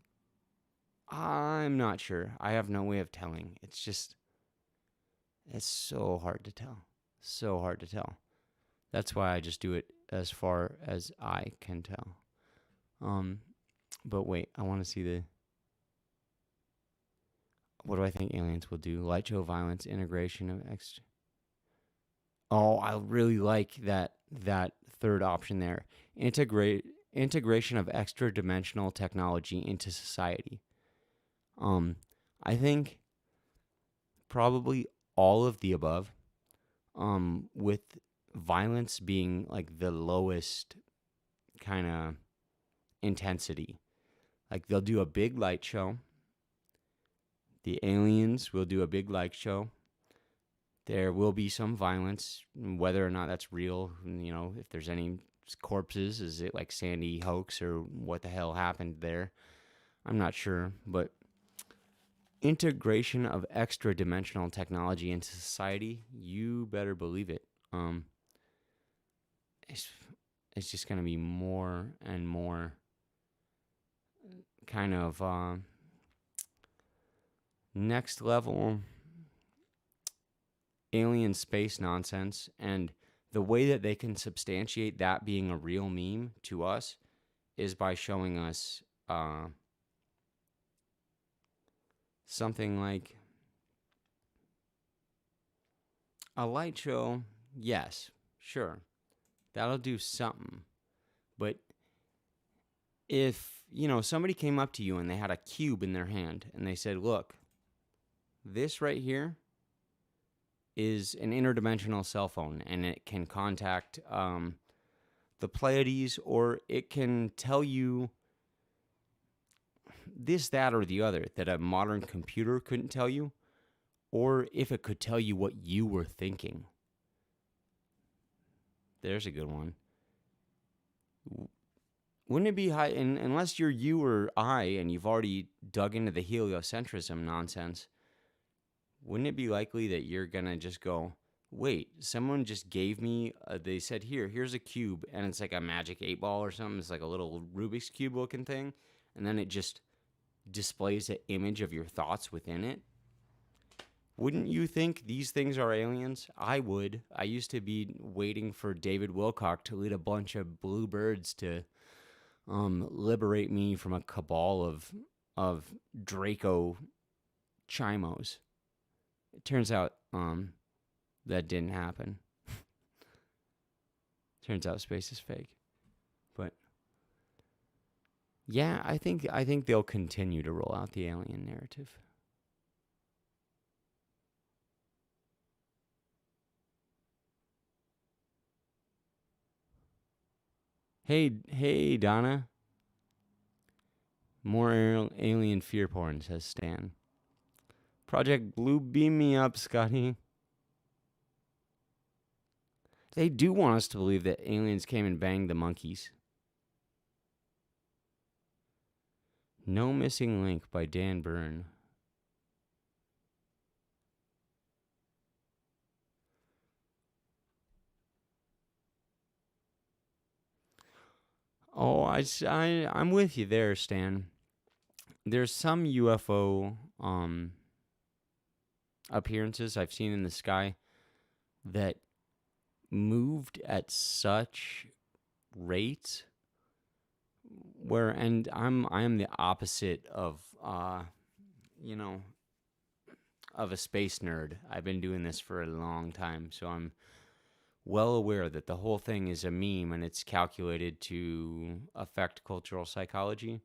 I'm not sure. I have no way of telling. It's so hard to tell. That's why I just do it as far as I can tell. But wait, I want to see what do I think aliens will do? Light show violence, integration of extra. Oh, I really like that third option there. Integration of extra dimensional technology into society. I think probably all of the above, with violence being like the lowest kind of intensity. Like, they'll do a big light show. The aliens will do a big light show. There will be some violence, whether or not that's real. If there's any corpses, is it like Sandy hoax or what the hell happened there? I'm not sure, but integration of extra dimensional technology into society, you better believe it. It's just going to be more and more kind of next level alien space nonsense, and the way that they can substantiate that being a real meme to us is by showing us something like a light show. Yes, sure, that'll do something. But if, somebody came up to you and they had a cube in their hand and they said, look, this right here is an interdimensional cell phone, and it can contact the Pleiades, or it can tell you this, that, or the other that a modern computer couldn't tell you, or if it could tell you what you were thinking. There's a good one. Wouldn't it be high, unless you're you or I, and you've already dug into the heliocentrism nonsense, wouldn't it be likely that you're going to just go, wait, someone just gave me, they said, here's a cube, and it's like a magic 8-ball or something. It's like a little Rubik's Cube looking thing, and then it just displays an image of your thoughts within it. Wouldn't you think these things are aliens? I would. I used to be waiting for David Wilcock to lead a bunch of bluebirds to liberate me from a cabal of Draco chimos. It turns out that didn't happen. Turns out space is fake. But yeah, I think they'll continue to roll out the alien narrative. Hey, Donna. More alien fear porn, says Stan. Project Blue, beam me up, Scotty. They do want us to believe that aliens came and banged the monkeys. No Missing Link by Dan Byrne. Oh, I'm with you there, Stan. There's some UFO appearances I've seen in the sky that moved at such rates where, and I'm the opposite of of a space nerd. I've been doing this for a long time, so I'm well aware that the whole thing is a meme and it's calculated to affect cultural psychology.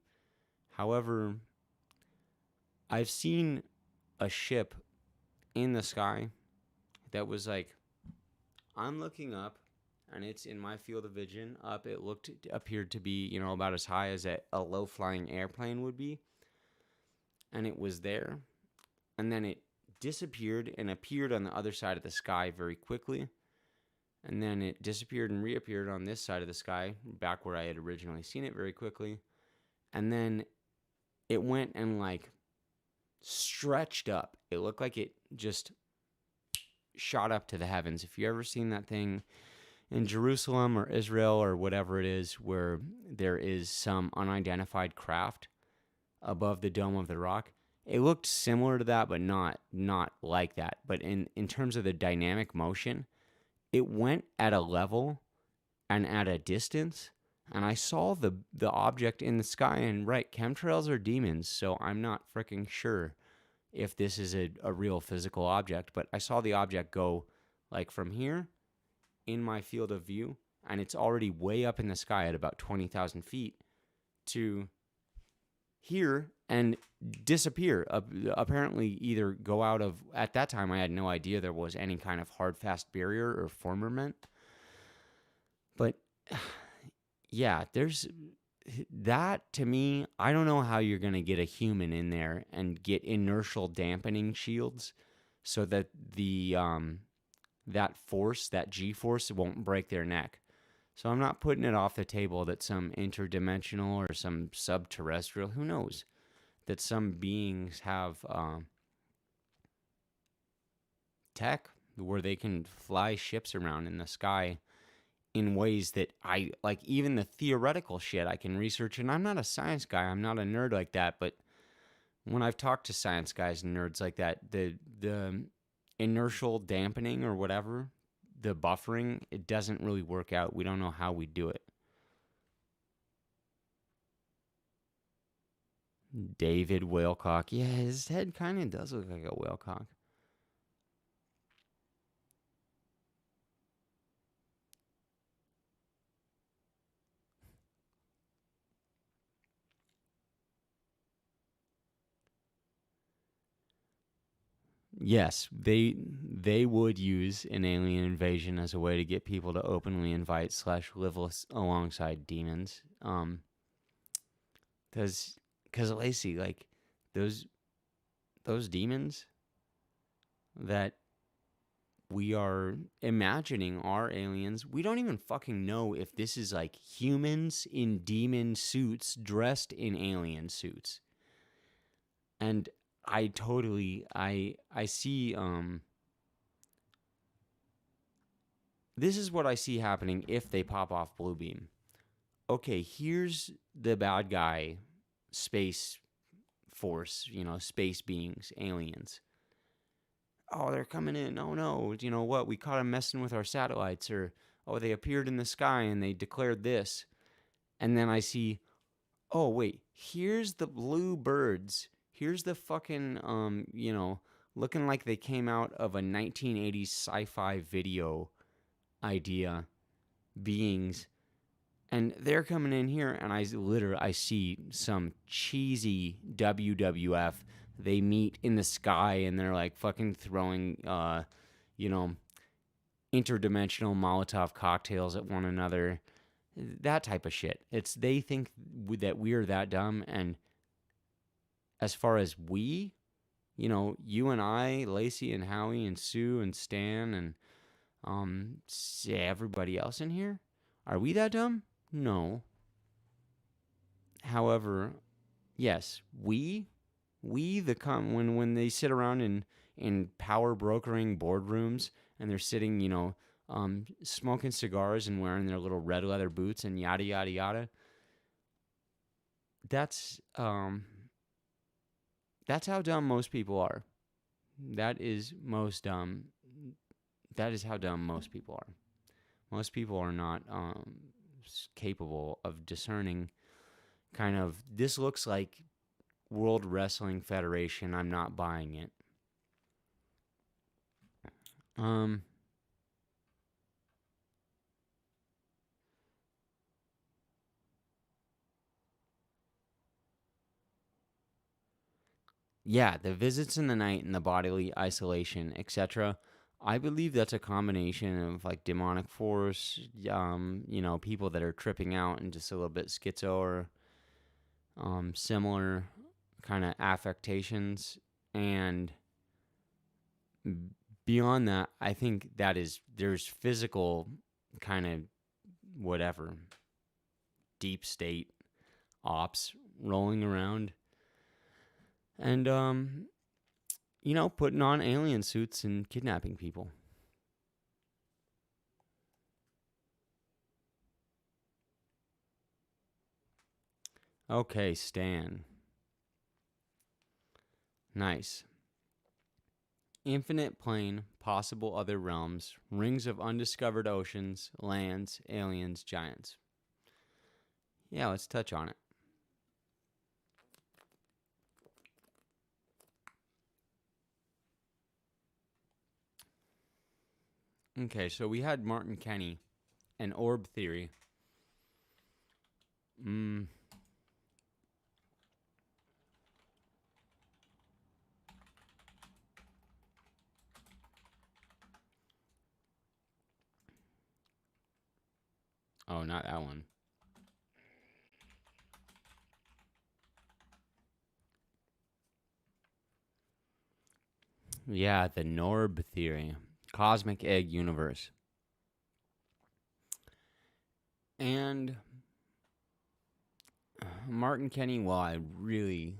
However, I've seen a ship in the sky that was like, I'm looking up and it's in my field of vision up. It appeared to be, about as high as a low flying airplane would be. And it was there. And then it disappeared and appeared on the other side of the sky very quickly. And then it disappeared and reappeared on this side of the sky, back where I had originally seen it, very quickly. And then it went and stretched up. It looked like it just shot up to the heavens. If you ever seen that thing in Jerusalem or Israel or whatever it is, where there is some unidentified craft above the Dome of the Rock, it looked similar to that, but not like that. But in terms of the dynamic motion, it went at a level and at a distance, and I saw the object in the sky, and right, chemtrails are demons, so I'm not freaking sure if this is a real physical object, but I saw the object go from here in my field of view, and it's already way up in the sky at about 20,000 feet to here and disappear. Apparently either go out of, at that time I had no idea there was any kind of hard, fast barrier or firmament. But yeah, there's that. To me, I don't know how you're going to get a human in there and get inertial dampening shields so that that force, that G-force, won't break their neck. So I'm not putting it off the table that some interdimensional or some subterrestrial, who knows, that some beings have tech where they can fly ships around in the sky in ways that I, even the theoretical shit I can research. And I'm not a science guy. I'm not a nerd like that. But when I've talked to science guys and nerds like that, the inertial dampening or whatever, the buffering, it doesn't really work out. We don't know how we do it. David Whalecock. Yeah, his head kind of does look like a whalecock. Yes, they would use an alien invasion as a way to get people to openly invite / live alongside demons. Because Lacey, like those demons that we are imagining are aliens. We don't even fucking know if this is like humans in demon suits dressed in alien suits. And I totally I see this is what I see happening if they pop off Bluebeam. Okay, here's the bad guy, space force, space beings, aliens. Oh, they're coming in. Oh no, you know what? We caught them messing with our satellites, or oh, they appeared in the sky and they declared this. And then I see, oh wait, here's the blue birds. Here's the fucking looking like they came out of a 1980s sci-fi video idea beings, and they're coming in here, and I see some cheesy WWF. They meet in the sky, and they're like fucking throwing, interdimensional Molotov cocktails at one another. That type of shit. They think that we're that dumb, and as far as we, you and I, Lacey and Howie and Sue and Stan and everybody else in here, are we that dumb? No. However, yes, when they sit around in power brokering boardrooms and they're sitting, smoking cigars and wearing their little red leather boots and yada yada yada. That's how dumb most people are. That is how dumb most people are. Most people are not capable of discerning kind of, this looks like World Wrestling Federation, I'm not buying it. Yeah, the visits in the night and the bodily isolation, etc. I believe that's a combination of like demonic force, people that are tripping out and just a little bit schizo or similar kind of affectations. And beyond that, I think there's physical kind of whatever, deep state ops rolling around. And, putting on alien suits and kidnapping people. Okay, Stan. Nice. Infinite plane, possible other realms, rings of undiscovered oceans, lands, aliens, giants. Yeah, let's touch on it. Okay, so we had Martin Kenny and orb theory. Oh, not that one. Yeah, the Norb theory. Cosmic egg universe. And Martin Kenny, well, I really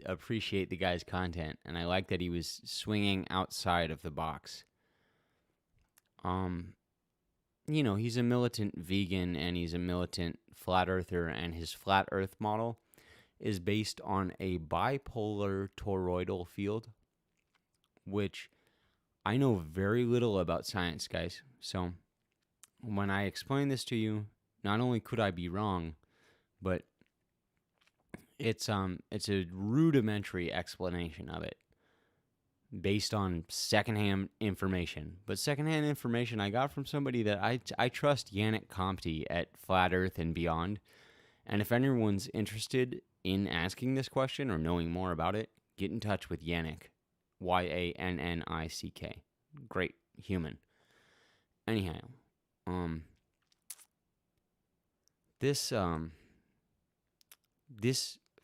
appreciate the guy's content, and I like that he was swinging outside of the box. He's a militant vegan and he's a militant flat earther, and his flat earth model is based on a bipolar toroidal field, which I know very little about science, guys. So when I explain this to you, not only could I be wrong, but it's a rudimentary explanation of it based on secondhand information. But secondhand information I got from somebody that I trust, Yannick Compte at Flat Earth and Beyond. And if anyone's interested in asking this question or knowing more about it, get in touch with Yannick, Yannick. Great human. Anyhow, this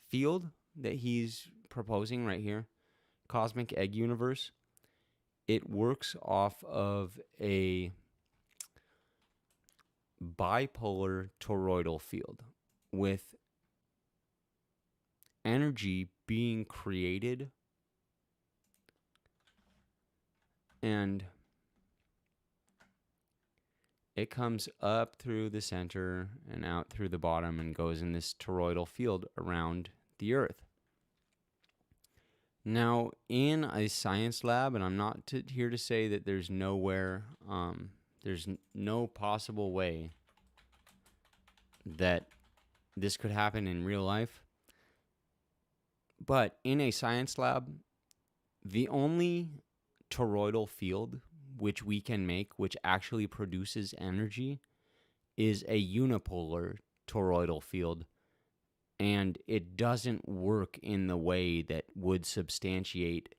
field that he's proposing right here, Cosmic Egg Universe, it works off of a bipolar toroidal field with energy being created and it comes up through the center and out through the bottom and goes in this toroidal field around the Earth. Now, in a science lab, and I'm not here to say that there's no possible way that this could happen in real life, but in a science lab, the only toroidal field which we can make, which actually produces energy, is a unipolar toroidal field. And it doesn't work in the way that would substantiate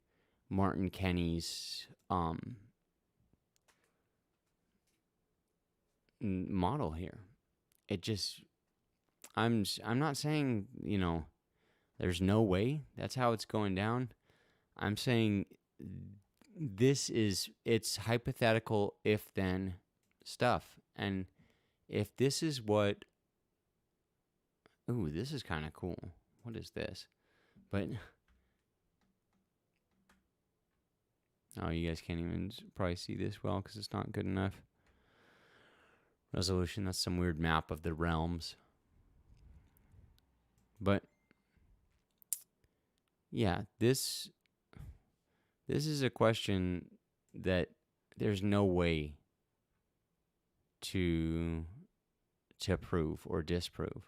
Martin Kenny's model here. It just, I'm not saying, there's no way that's how it's going down. I'm saying it's hypothetical if-then stuff. And if this is what... Ooh, this is kind of cool. What is this? But... Oh, you guys can't even probably see this well because it's not good enough resolution. That's some weird map of the realms. But... yeah, this is a question that there's no way to prove or disprove.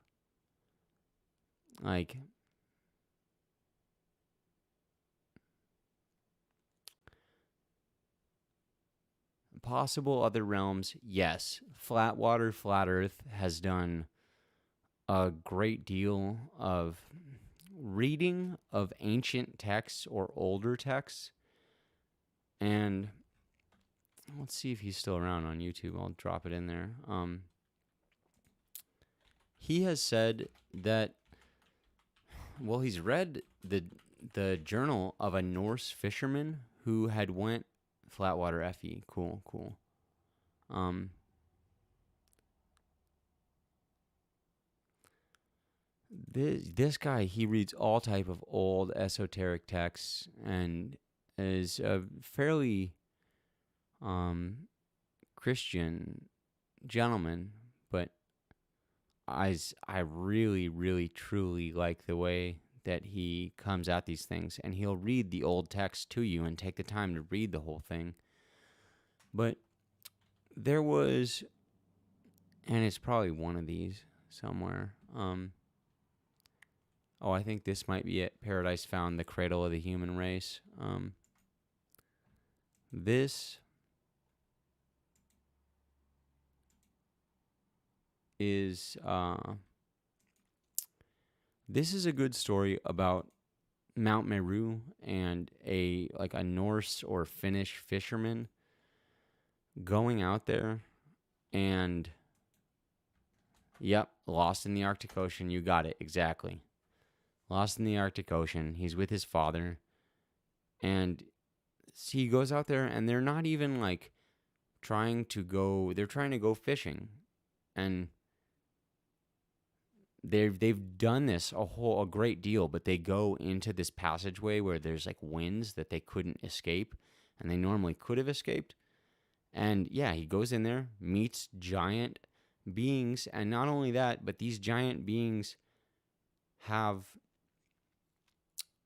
Like, possible other realms, yes. Flatwater, Flat Earth has done a great deal of reading of ancient texts or older texts. And let's see if he's still around on YouTube. I'll drop it in there. He has said that, well, he's read the journal of a Norse fisherman who had went Flatwater FE. Cool. This guy, he reads all type of old esoteric texts and is a fairly Christian gentleman, but I really, really, truly like the way that he comes at these things, and he'll read the old text to you and take the time to read the whole thing. But there was, and it's probably one of these somewhere. I think this might be it. Paradise Found, the Cradle of the Human Race. This is a good story about Mount Meru and a Norse or Finnish fisherman going out there and lost in the Arctic Ocean. You got it, exactly. Lost in the Arctic Ocean. He's with his father. And he goes out there and they're not even trying to go fishing. And they've done this a great deal, but they go into this passageway where there's winds that they couldn't escape, and they normally could have escaped. And he goes in there, meets giant beings, and not only that, but these giant beings have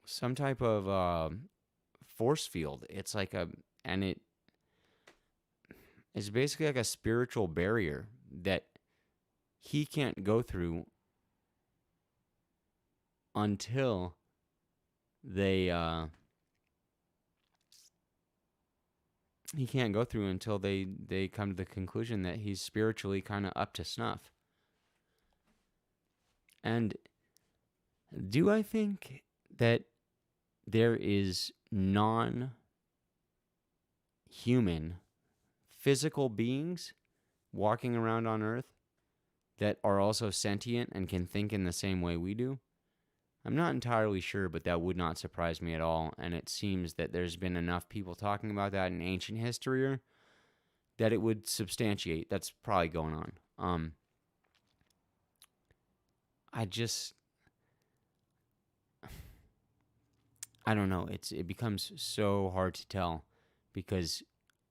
some type of force field. It's it's basically like a spiritual barrier that he can't go through. until they he can't go through until they come to the conclusion that he's spiritually kind of up to snuff. And do I think that there is non-human physical beings walking around on Earth that are also sentient and can think in the same way we do? I'm not entirely sure, but that would not surprise me at all. And it seems that there's been enough people talking about that in ancient history that it would substantiate that's probably going on. I don't know. It becomes so hard to tell because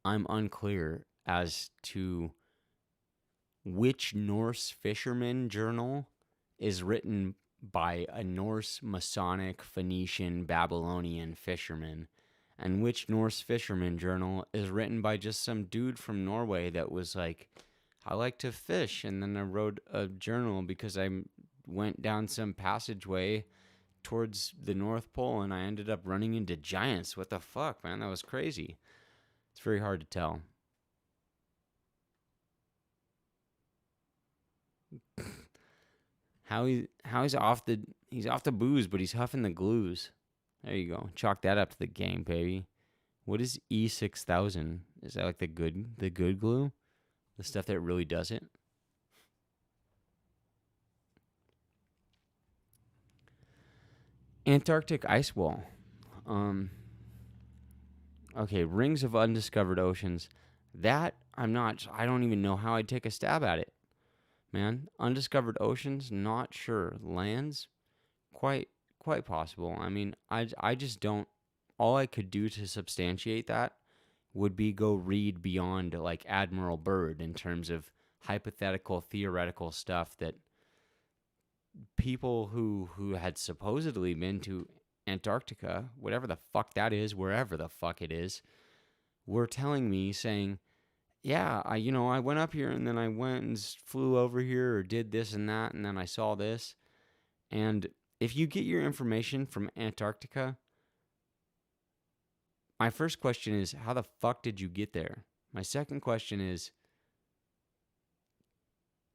I'm unclear as to which Norse fisherman journal is written by a Norse, Masonic, Phoenician, Babylonian fisherman, and which Norse fisherman journal is written by just some dude from Norway that was like, I like to fish, and then I wrote a journal because I went down some passageway towards the North Pole and I ended up running into giants. What the fuck, man? That was crazy. It's very hard to tell. He's off the booze, but he's huffing the glues. There you go. Chalk that up to the game, baby. What is E6000? Is that like the good glue? The stuff that really does it? Antarctic ice wall. Okay, rings of undiscovered oceans. That I don't even know how I'd take a stab at it. Man, undiscovered oceans, not sure. Lands, quite possible. I mean, I just don't. All I could do to substantiate that would be go read beyond like Admiral Byrd in terms of hypothetical, theoretical stuff that people who had supposedly been to Antarctica, whatever the fuck that is, wherever the fuck it is, were telling me, saying, yeah, I went up here and then I went and flew over here or did this and that and then I saw this. And if you get your information from Antarctica, my first question is, how the fuck did you get there? My second question is,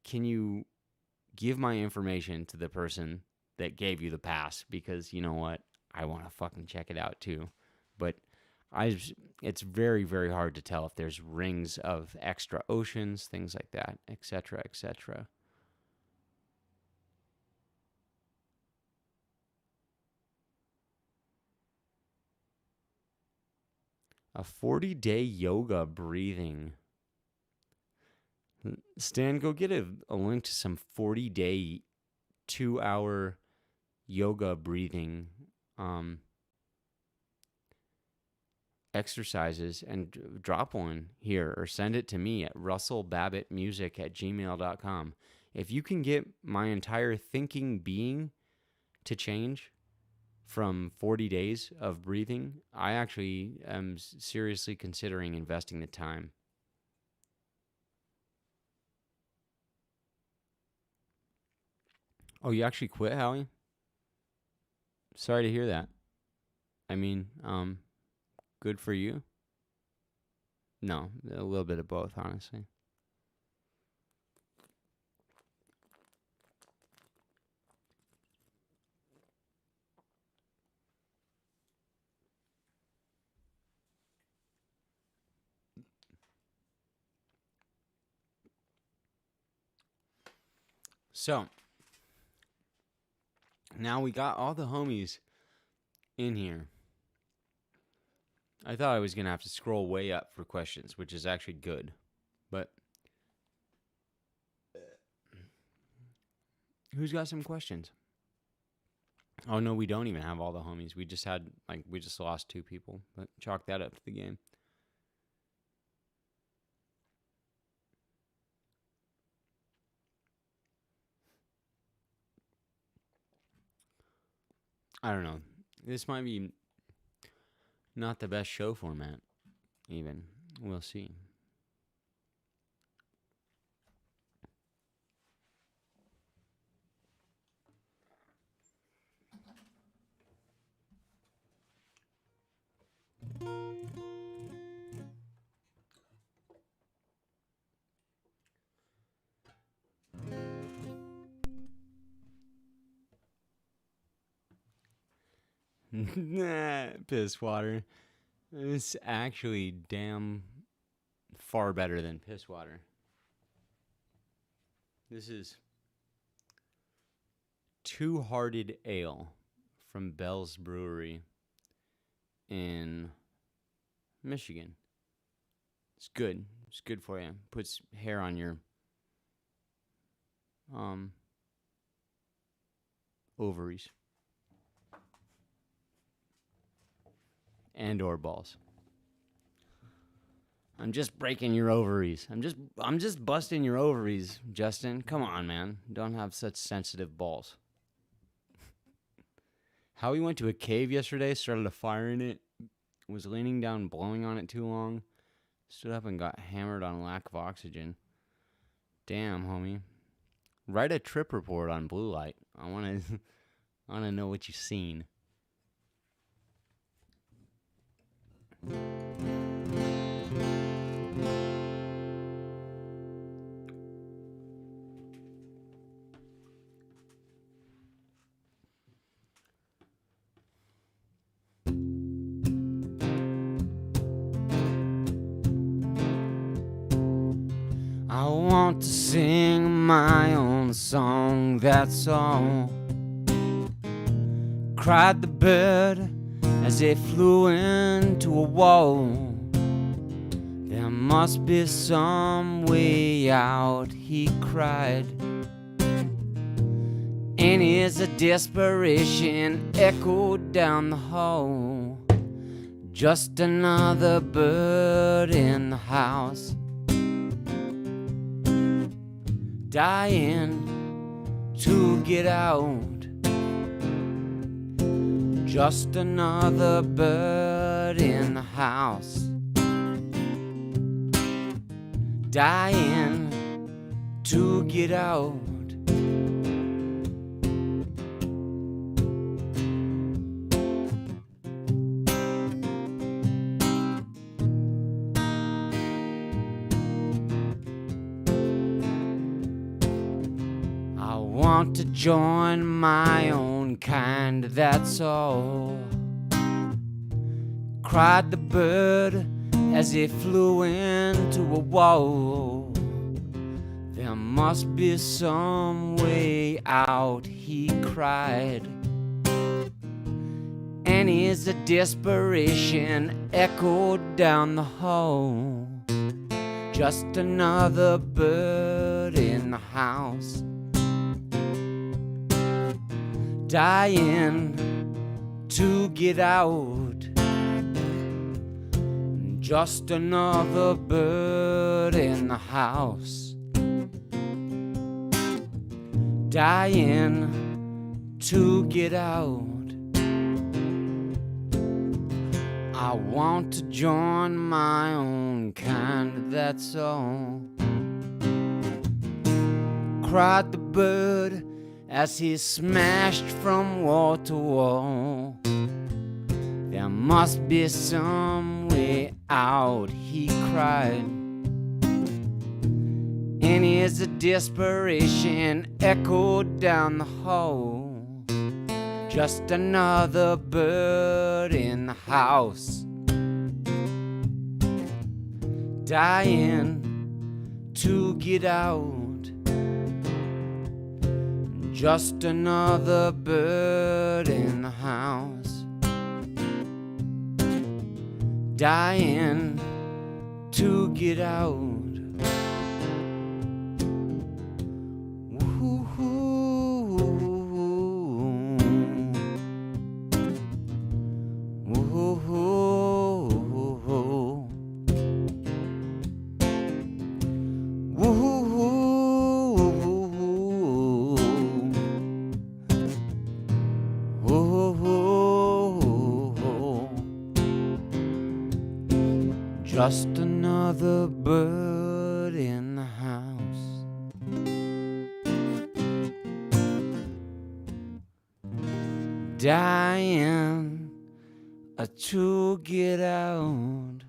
can you give my information to the person that gave you the pass? Because you know what? I want to fucking check it out too. But it's very, very hard to tell if there's rings of extra oceans, things like that, etc., etc. A 40-day yoga breathing. Stan, go get a link to some 40-day, 2-hour yoga breathing exercises and drop one here or send it to me at russellbabbittmusic@gmail.com. If you can get my entire thinking being to change from 40 days of breathing, I actually am seriously considering investing the time. Oh, you actually quit, Howie? Sorry to hear that. I mean, good for you. No, a little bit of both, honestly. So, now we got all the homies in here. I thought I was going to have to scroll way up for questions, which is actually good. But who's got some questions? Oh, no, we don't even have all the homies. We just lost 2 people. But chalk that up to the game. I don't know. This might be not the best show format, even. We'll see. Nah, piss water. It's actually damn far better than piss water. This is Two-Hearted Ale from Bell's Brewery in Michigan. It's good. It's good for you. Puts hair on your ovaries and or balls. I'm just breaking your ovaries. I'm just busting your ovaries, Justin. Come on, man. Don't have such sensitive balls. Howie went to a cave yesterday, started a fire in it, was leaning down, blowing on it too long, stood up and got hammered on lack of oxygen. Damn, homie. Write a trip report on Blue Light. I want to know what you've seen. I want to sing my own song, that's all. Cried the bird as it flew into a wall. There must be some way out, he cried. And his desperation echoed down the hall. Just another bird in the house, dying to get out. Just another bird in the house, dying to get out. I want to join my own kind, that's all. Cried the bird as it flew into a wall. There must be some way out, he cried. And his desperation echoed down the hall. Just another bird in the house, dying to get out. Just another bird in the house, dying to get out. I want to join my own kind, that's all. Cried the bird as he smashed from wall to wall. There must be some way out, he cried. And his desperation echoed down the hall. Just another bird in the house, dying to get out. Just another bird in the house, dying to get out. Just another bird in the house, dying to get out.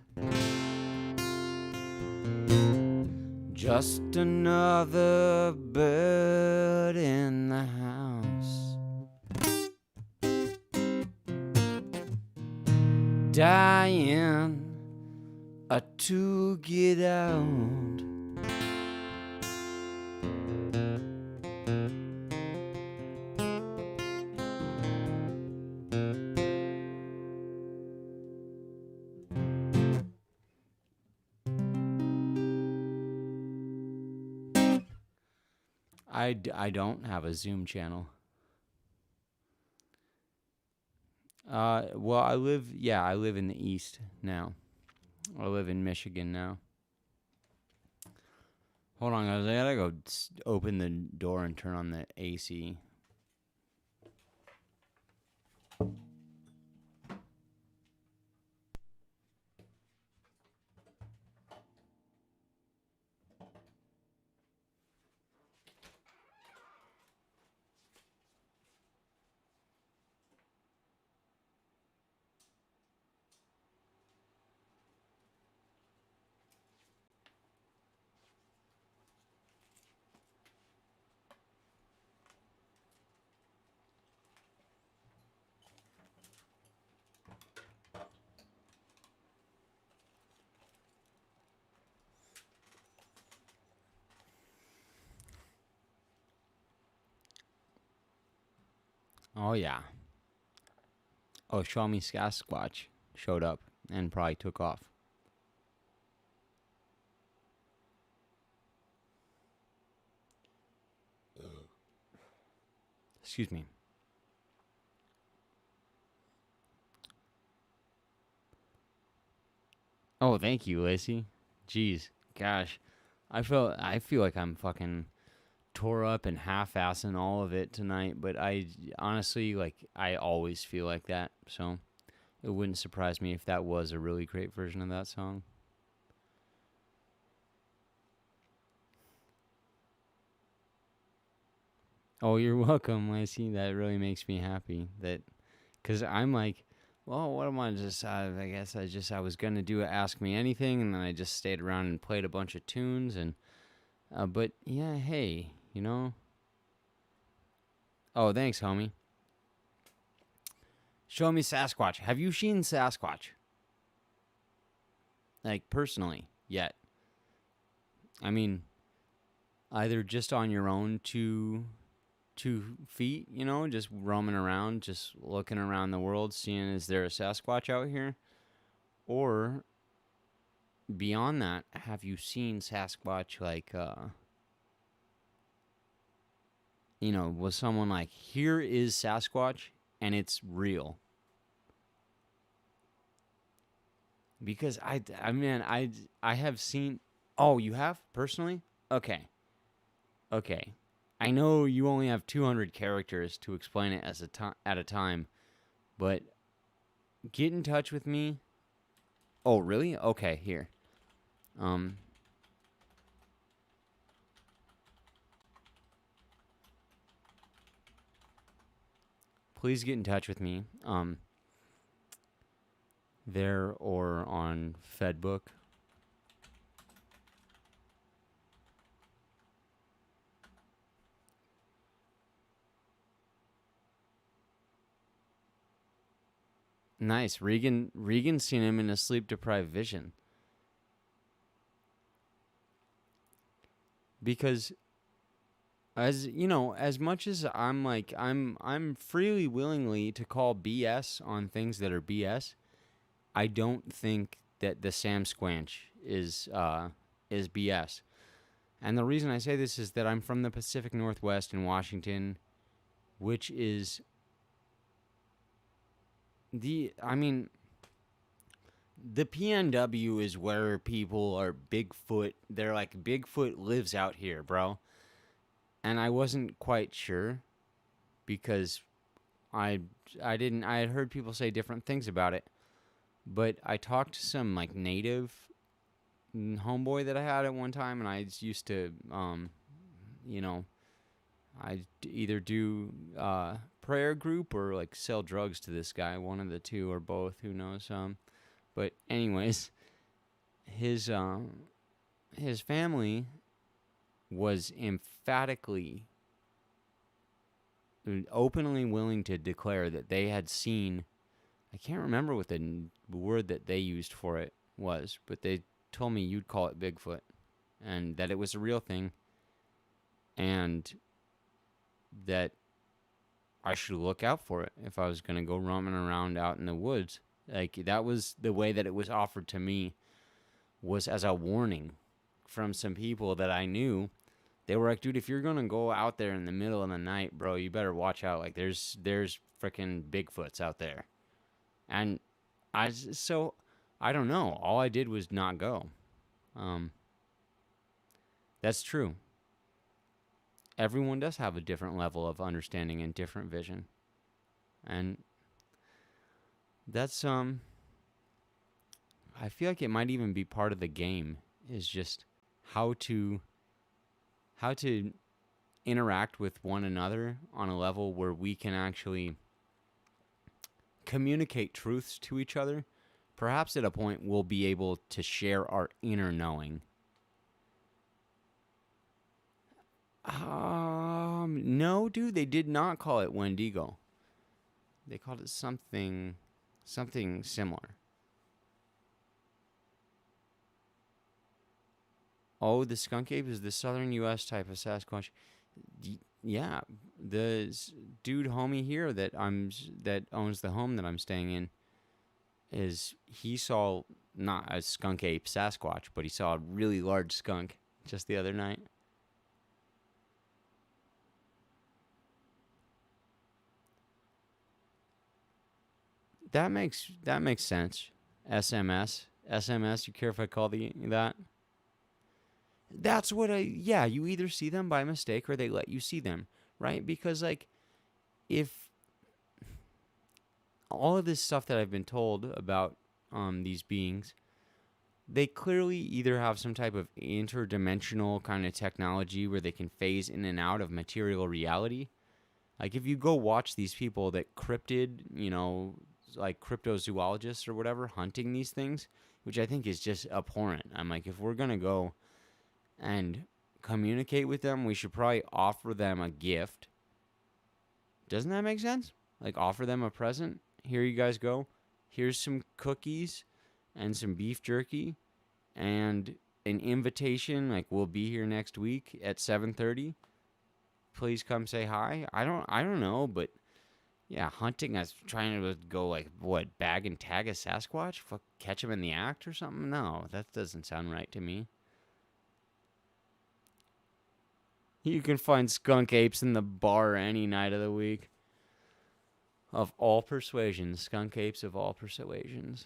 Just another bird in the house, dying to get out. I don't have a Zoom channel. Well, I live in the East now. I live in Michigan now. Hold on, guys. I gotta go open the door and turn on the AC. Oh, yeah. Oh, Show Me Sasquatch showed up and probably took off. Excuse me. Oh, thank you, Lacey. Jeez. Gosh. I feel like I'm fucking tore up and half-assing all of it tonight, but I honestly, I always feel like that, so it wouldn't surprise me if that was a really great version of that song. Oh, you're welcome, Lacey. That really makes me happy. Because I'm like, well, what am I just, I guess I was going to do Ask Me Anything, and then I just stayed around and played a bunch of tunes, and, but yeah, hey, you know. Oh, thanks, homie. Show Me Sasquatch. Have you seen Sasquatch? Like, personally, yet? I mean, either just on your own 2 feet, you know, just roaming around, just looking around the world, seeing is there a Sasquatch out here? Or beyond that, have you seen Sasquatch you know, was someone like, here is Sasquatch and it's real? Because I have seen. Oh, you have personally? Okay. I know you only have 200 characters to explain it at a time, but get in touch with me. Oh, really? Okay, here. Please get in touch with me. There or on Fedbook. Nice. Regan's seen him in a sleep-deprived vision. Because, as you know, as much as I'm freely willingly to call BS on things that are BS, I don't think that the Sam Squanch is BS. And the reason I say this is that I'm from the Pacific Northwest in Washington, which is the PNW is where people are Bigfoot. They're like, Bigfoot lives out here, bro. And I wasn't quite sure because I had heard people say different things about it. But I talked to some like native homeboy that I had at one time, and I used to, you know, either do prayer group or like sell drugs to this guy, one of the two or both, who knows. But anyways, his family was emphatically, openly willing to declare that they had seen, I can't remember what the word that they used for it was, but they told me you'd call it Bigfoot, and that it was a real thing, and that I should look out for it if I was going to go roaming around out in the woods. Like, that was the way that it was offered to me, was as a warning from some people that I knew. They were like, dude, if you're going to go out there in the middle of the night, bro, you better watch out. Like, there's freaking Bigfoots out there. And I don't know. All I did was not go. That's true. Everyone does have a different level of understanding and different vision. And that's, I feel like it might even be part of the game, is just how to interact with one another on a level where we can actually communicate truths to each other. Perhaps at a point we'll be able to share our inner knowing. No, dude, they did not call it Wendigo. They called it something similar. Oh, the skunk ape is the southern U.S. type of Sasquatch. Yeah, the dude homie here that owns the home that I'm staying in, he saw not a skunk ape Sasquatch, but he saw a really large skunk just the other night. That makes sense. SMS. You care if I call that? That's what you either see them by mistake or they let you see them, right? Because, like, if all of this stuff that I've been told about these beings, they clearly either have some type of interdimensional kind of technology where they can phase in and out of material reality. Like, if you go watch these people that cryptid, like cryptozoologists or whatever, hunting these things, which I think is just abhorrent. I'm like, if we're going to go and communicate with them, we should probably offer them a gift. Doesn't that make sense? Like, offer them a present. Here you guys go. Here's some cookies and some beef jerky and an invitation. Like, we'll be here next week at 7:30. Please come say hi. I don't know, but yeah, hunting, I was trying to go, like, what, bag and tag a Sasquatch? Catch him in the act or something? No, that doesn't sound right to me. You can find skunk apes in the bar any night of the week. Of all persuasions, skunk apes of all persuasions.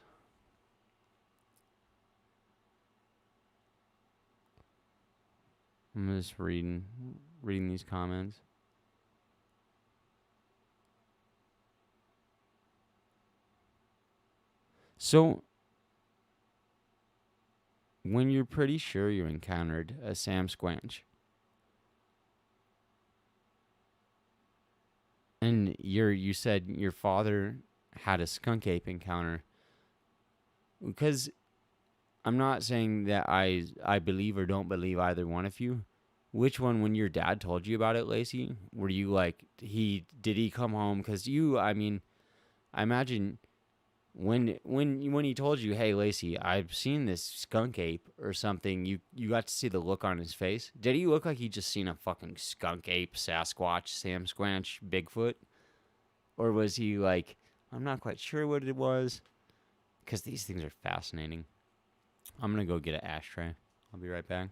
I'm just reading these comments. So, when you're pretty sure you encountered a Sam Squanch, and you said your father had a skunk ape encounter, because I'm not saying that I believe or don't believe either one of you. Which one, when your dad told you about it, Lacey, were you like, did he come home? Because I imagine when he told you, hey, Lacey, I've seen this skunk ape or something, you got to see the look on his face. Did he look like he just seen a fucking skunk ape, Sasquatch, Sam Squanch, Bigfoot? Or was he like, I'm not quite sure what it was? Because these things are fascinating. I'm going to go get an ashtray. I'll be right back.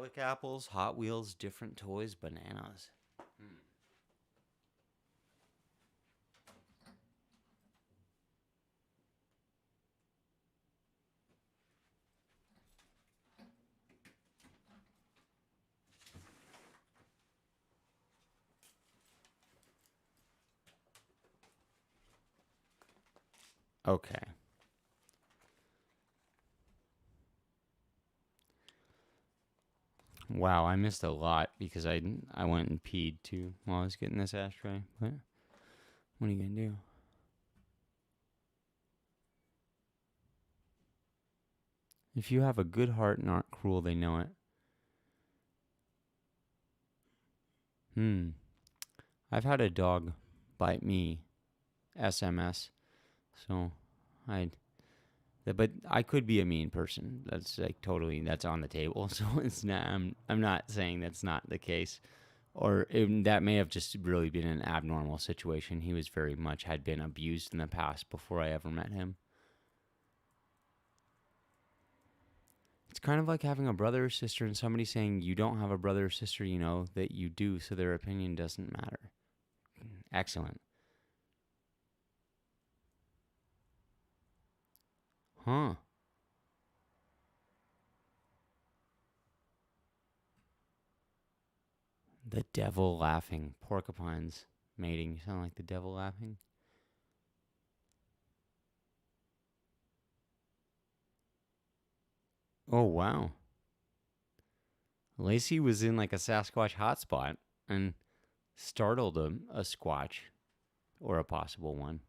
Garlic apples, Hot Wheels, different toys, bananas. Okay. Wow, I missed a lot because I went and peed too while I was getting this ashtray. But what are you gonna do? If you have a good heart and aren't cruel, they know it. I've had a dog bite me, SMS. So, but I could be a mean person. That's like totally, that's on the table. So it's not. I'm not saying that's not the case, or that may have just really been an abnormal situation. He was very much had been abused in the past before I ever met him. It's kind of like having a brother or sister and somebody saying you don't have a brother or sister, you know, that you do, so their opinion doesn't matter. Excellent. Huh. The devil laughing. Porcupines mating. You sound like the devil laughing. Oh, wow. Lacey was in like a Sasquatch hotspot and startled a squatch or a possible one.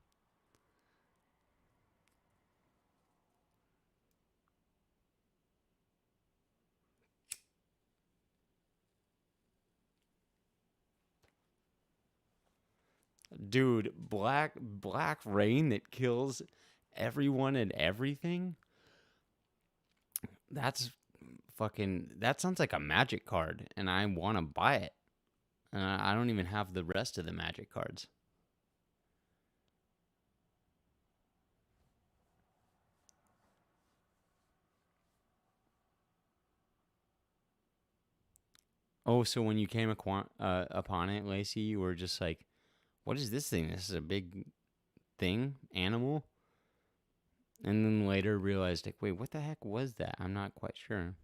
Dude, black rain that kills everyone and everything? That's that sounds like a magic card, and I want to buy it. And I don't even have the rest of the magic cards. Oh, so when you came upon it, Lacey, you were just like, what is this thing? This is a big thing? Animal? And then later realized, like, wait, what the heck was that? I'm not quite sure.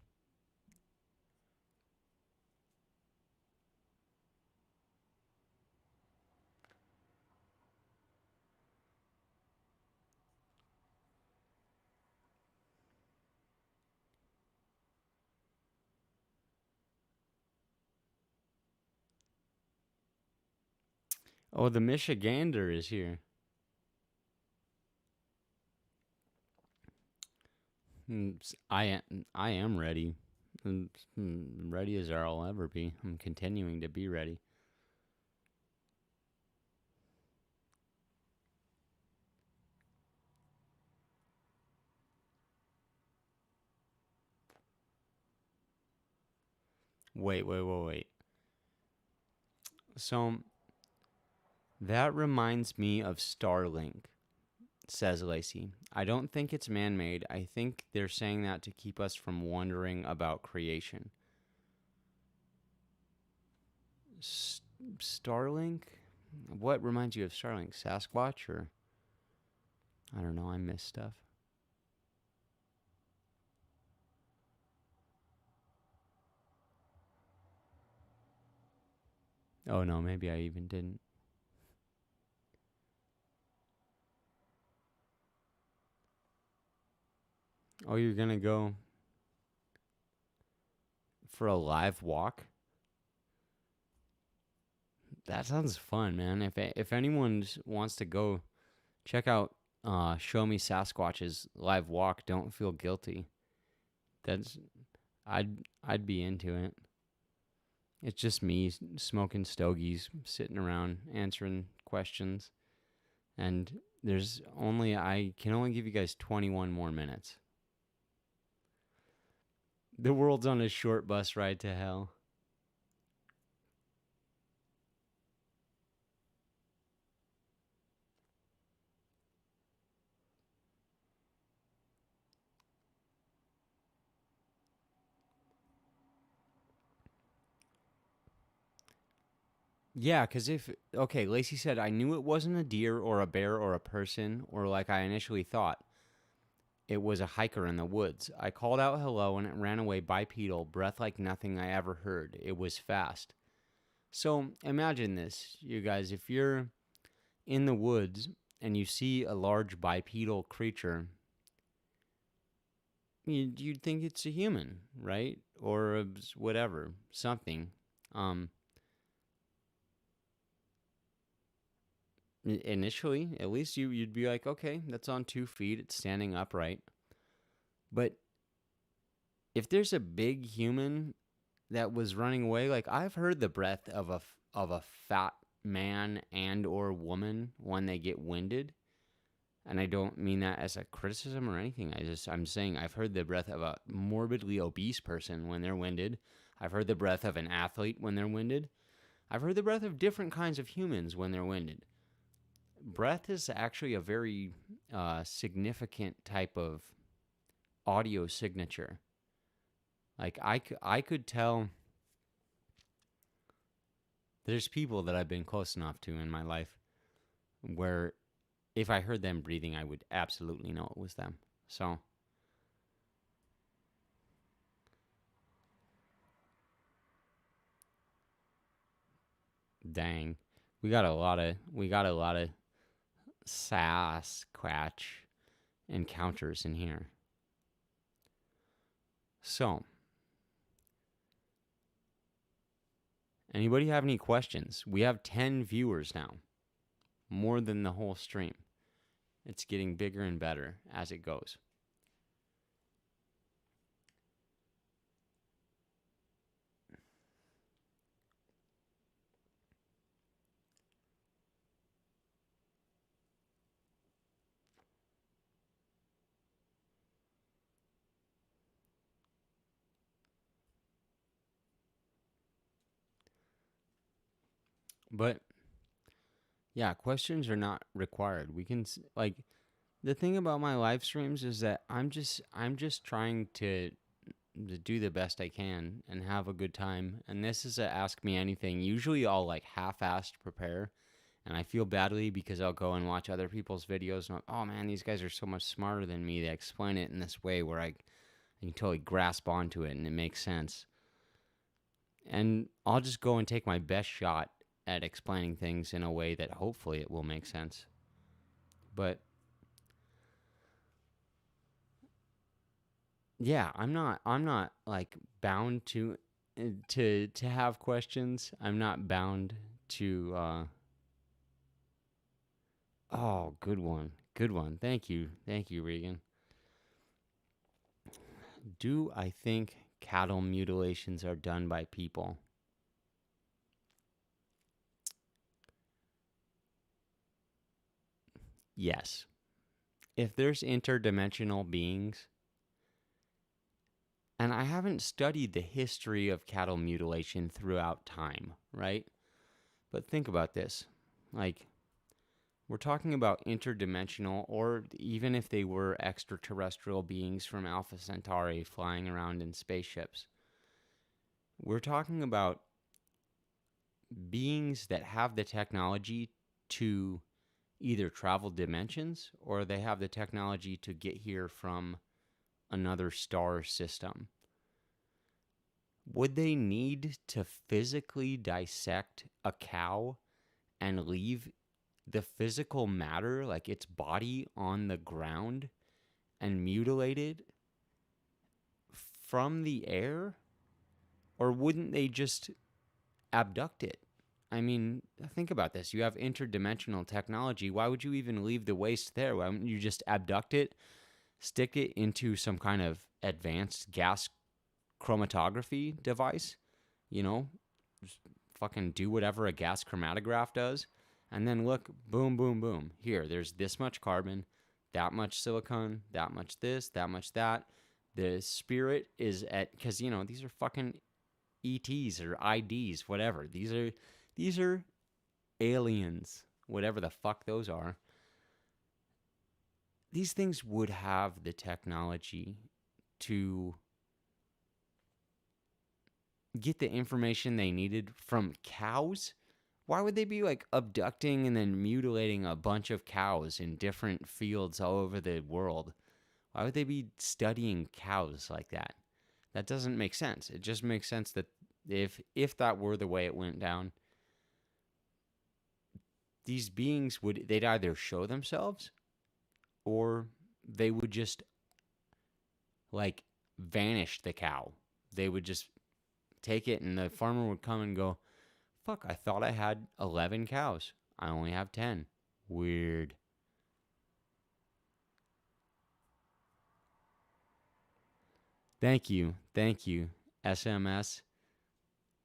Oh, the Michigander is here. I am ready. Ready as I'll ever be. I'm continuing to be ready. Wait. So, that reminds me of Starlink, says Lacey. I don't think it's man-made. I think they're saying that to keep us from wondering about creation. Starlink? What reminds you of Starlink? Sasquatch or... I don't know, I miss stuff. Oh no, maybe I even didn't. Oh, you're gonna go for a live walk? That sounds fun, man. If anyone wants to go, check out Show Me Sasquatch's live walk. Don't feel guilty. I'd be into it. It's just me smoking stogies, sitting around answering questions, and I can only give you guys 21 more minutes. The world's on a short bus ride to hell. Yeah, because okay, Lacey said, I knew it wasn't a deer or a bear or a person or like I initially thought. It was a hiker in the woods. I called out hello and it ran away bipedal, breath like nothing I ever heard. It was fast. So imagine this, you guys. If you're in the woods and you see a large bipedal creature, you'd think it's a human, right? Or whatever, something. Initially, at least you'd be like, okay, that's on 2 feet. It's standing upright. But if there's a big human that was running away, like I've heard the breath of a fat man and or woman when they get winded, and I don't mean that as a criticism or anything. I'm saying I've heard the breath of a morbidly obese person when they're winded. I've heard the breath of an athlete when they're winded. I've heard the breath of different kinds of humans when they're winded. Breath is actually a very significant type of audio signature. Like I could tell there's people that I've been close enough to in my life where if I heard them breathing, I would absolutely know it was them. So dang, we got a lot of Sasquatch encounters in here. So, anybody have any questions? We have 10 viewers now, more than the whole stream. It's getting bigger and better as it goes. But yeah, questions are not required. We can like the thing about my live streams is that I'm just trying to do the best I can and have a good time. And this is a ask me anything. Usually I'll like half-assed prepare, and I feel badly because I'll go and watch other people's videos and oh man, these guys are so much smarter than me. They explain it in this way where I can totally grasp onto it and it makes sense. And I'll just go and take my best shot at explaining things in a way that hopefully it will make sense. But yeah, I'm not like bound to have questions. I'm not bound to oh, good one. Thank you, Regan. Do I think cattle mutilations are done by people? Yes. If there's interdimensional beings, and I haven't studied the history of cattle mutilation throughout time, right? But think about this. Like, we're talking about interdimensional, or even if they were extraterrestrial beings from Alpha Centauri flying around in spaceships. We're talking about beings that have the technology to either travel dimensions or they have the technology to get here from another star system. Would they need to physically dissect a cow and leave the physical matter, like its body, on the ground and mutilate it from the air? Or wouldn't they just abduct it? I mean, think about this. You have interdimensional technology. Why would you even leave the waste there? Why wouldn't you just abduct it, stick it into some kind of advanced gas chromatography device? You know, just fucking do whatever a gas chromatograph does. And then look, boom, boom, boom. Here, there's this much carbon, that much silicon, that much this, that much that. The spirit is at, because, you know, these are fucking ETs or IDs, whatever. These are aliens, whatever the fuck those are. These things would have the technology to get the information they needed from cows. Why would they be like abducting and then mutilating a bunch of cows in different fields all over the world? Why would they be studying cows like that? That doesn't make sense. It just makes sense that if that were the way it went down, these beings they'd either show themselves or they would just like vanish the cow. They would just take it and the farmer would come and go, fuck, I thought I had 11 cows. I only have 10. Weird. Thank you, SMS.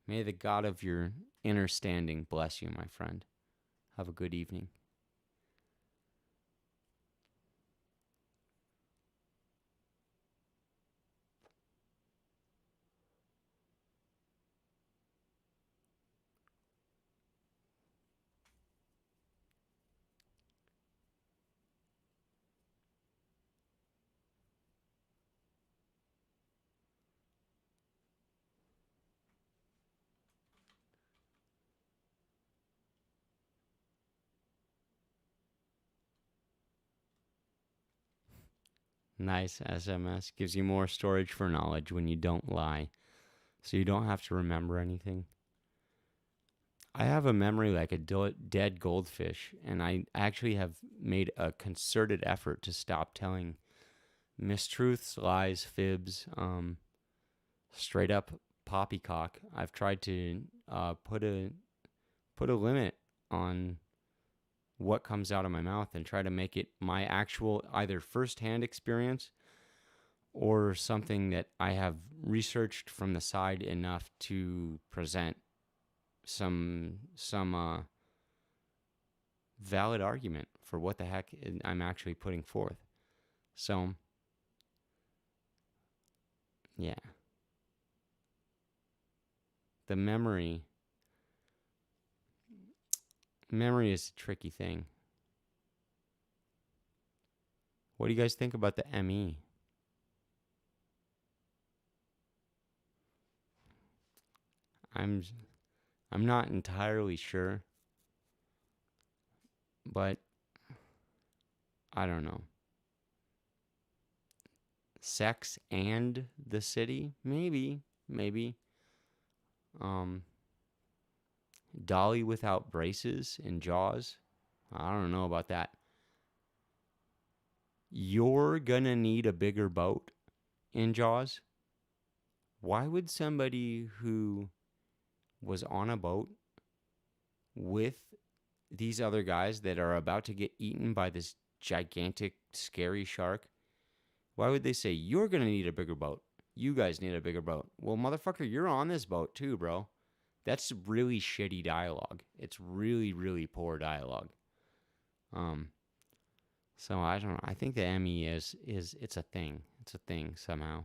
May the God of your inner standing bless you, my friend. Have a good evening. Nice SMS. Gives you more storage for knowledge when you don't lie. So you don't have to remember anything. I have a memory like a dead goldfish, and I actually have made a concerted effort to stop telling mistruths, lies, fibs, straight up poppycock. I've tried to put a limit on what comes out of my mouth and try to make it my actual either firsthand experience or something that I have researched from the side enough to present some valid argument for what the heck I'm actually putting forth. So, yeah. The memory is a tricky thing. What do you guys think about the ME? I'm not entirely sure, but I don't know. Sex and the city? Maybe. Dolly without braces and Jaws? I don't know about that. You're gonna need a bigger boat in Jaws? Why would somebody who was on a boat with these other guys that are about to get eaten by this gigantic, scary shark, why would they say, you're gonna need a bigger boat? You guys need a bigger boat. Well, motherfucker, you're on this boat too, bro. That's really shitty dialogue. It's really, really poor dialogue. So I don't know. I think the ME is it's a thing. It's a thing somehow.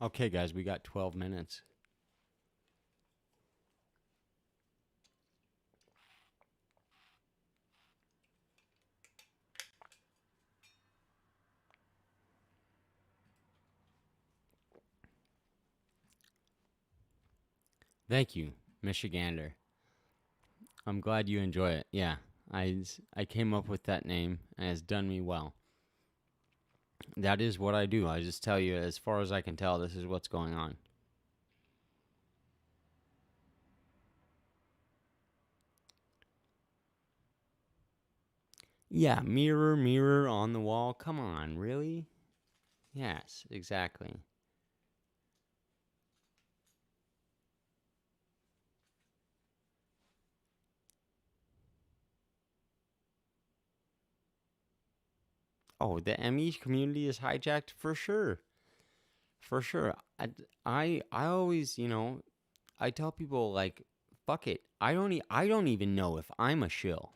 Okay, guys, we got 12 minutes. Thank you, Michigander. I'm glad you enjoy it. Yeah, I came up with that name, and it's done me well. That is what I do. I just tell you, as far as I can tell, this is what's going on. Yeah, mirror, mirror on the wall. Come on, really? Yes, exactly. Oh, the ME community is hijacked for sure. For sure. I always, I tell people like, fuck it. I don't even know if I'm a shill.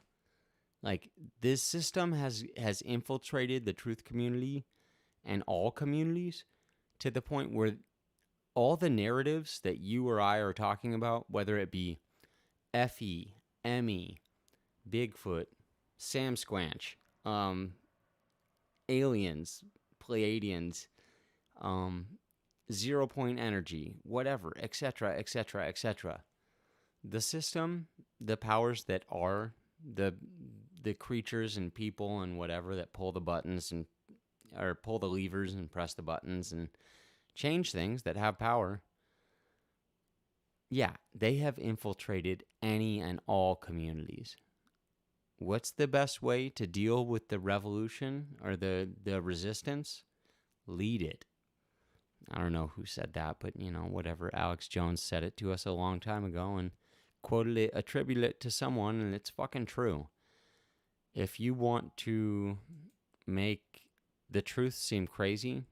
Like, this system has infiltrated the truth community and all communities to the point where all the narratives that you or I are talking about, whether it be Effie, Emmy, Bigfoot, Sam Squanch, aliens, Pleiadians, 0-point energy, whatever, etc., etc., etc. The system, the powers that are, the creatures and people and whatever that pull the buttons and or pull the levers and press the buttons and change things that have power. Yeah, they have infiltrated any and all communities. What's the best way to deal with the revolution or the resistance? Lead it. I don't know who said that, but whatever. Alex Jones said it to us a long time ago and quoted it, attributed it to someone, and it's fucking true. If you want to make the truth seem crazy,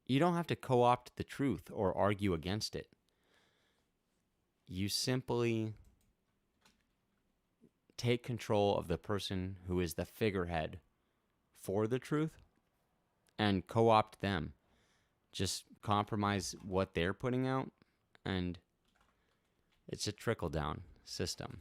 you don't have to co-opt the truth or argue against it. You simply take control of the person who is the figurehead for the truth and co-opt them. Just compromise what they're putting out, and it's a trickle-down system.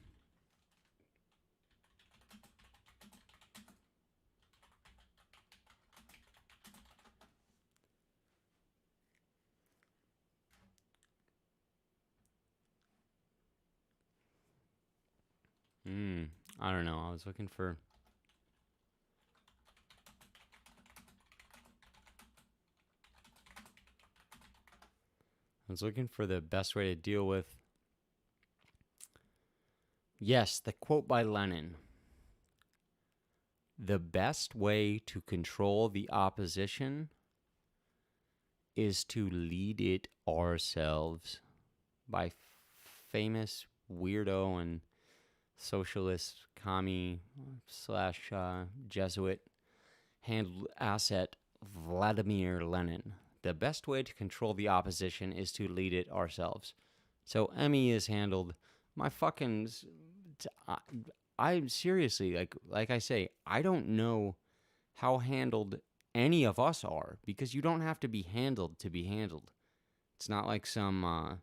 I don't know. I was looking for... the best way to deal with... Yes, the quote by Lenin. The best way to control the opposition is to lead it ourselves. By famous weirdo and socialist commie / Jesuit hand asset Vladimir Lenin. The best way to control the opposition is to lead it ourselves. So Emmy is handled. My fucking... I'm seriously, like I say, I don't know how handled any of us are, because you don't have to be handled to be handled. It's not like some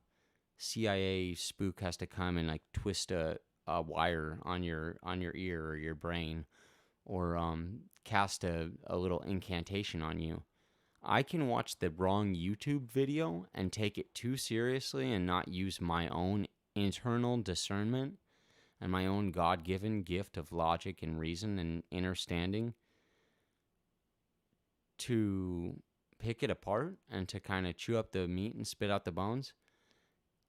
CIA spook has to come and twist a wire on your ear or your brain, or cast a little incantation on you. I can watch the wrong YouTube video and take it too seriously and not use my own internal discernment and my own God-given gift of logic and reason and understanding to pick it apart and to kind of chew up the meat and spit out the bones.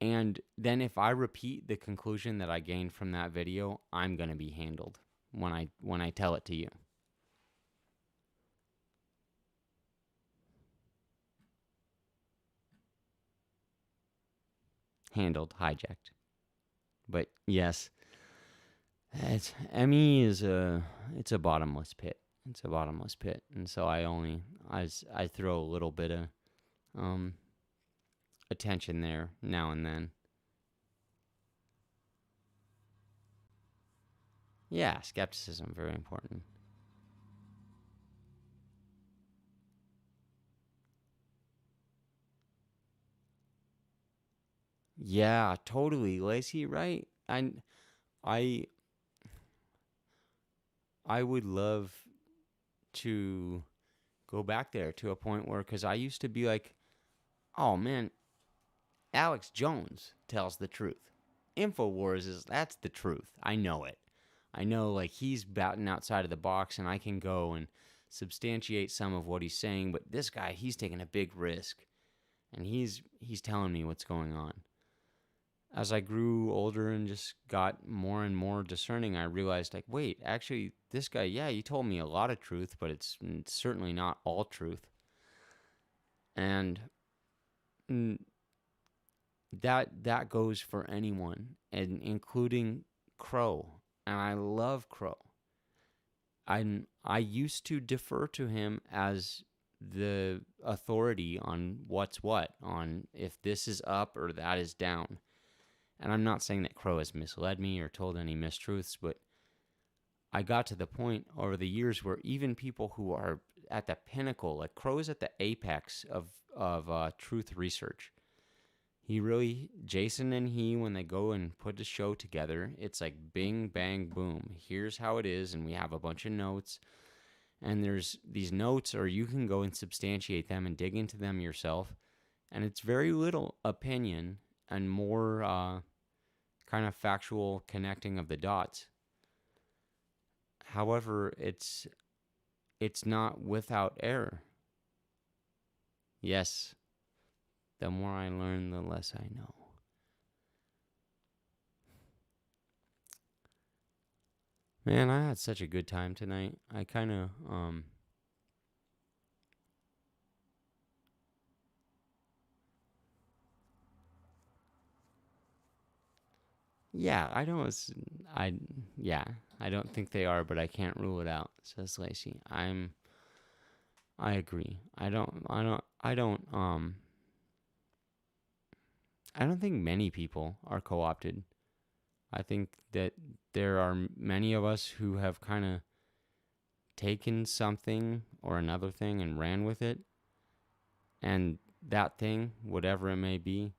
And then if I repeat the conclusion that I gained from that video, I'm going to be handled when I tell it to you. Handled, hijacked. But yes, Emmy is it's a bottomless pit. It's a bottomless pit, and so I throw a little bit of attention there now and then. Yeah, skepticism, very important. Yeah, totally, Lacey, right? I would love to go back there to a point where, because I used to be like, oh man, Alex Jones tells the truth. InfoWars that's the truth. I know it. I know he's batting outside of the box, and I can go and substantiate some of what he's saying, but this guy, he's taking a big risk, and he's telling me what's going on. As I grew older and just got more and more discerning, I realized, wait, actually, this guy, yeah, he told me a lot of truth, but it's certainly not all truth. And that goes for anyone, and including Crow. And I love Crow. I used to defer to him as the authority on what's what, on if this is up or that is down. And I'm not saying that Crow has misled me or told any mistruths, but I got to the point over the years where even people who are at the pinnacle, Crow is at the apex of truth research. Jason and he, when they go and put a show together, it's like bing, bang, boom. Here's how it is, and we have a bunch of notes, and there's these notes, or you can go and substantiate them and dig into them yourself, and it's very little opinion and more kind of factual connecting of the dots. However, it's not without error. Yes, the more I learn, the less I know. Man, I had such a good time tonight. I kind of, yeah, I don't think they are, but I can't rule it out, says Lacey. I agree. I don't think many people are co-opted. I think that there are many of us who have kind of taken something or another thing and ran with it, and that thing, whatever it may be,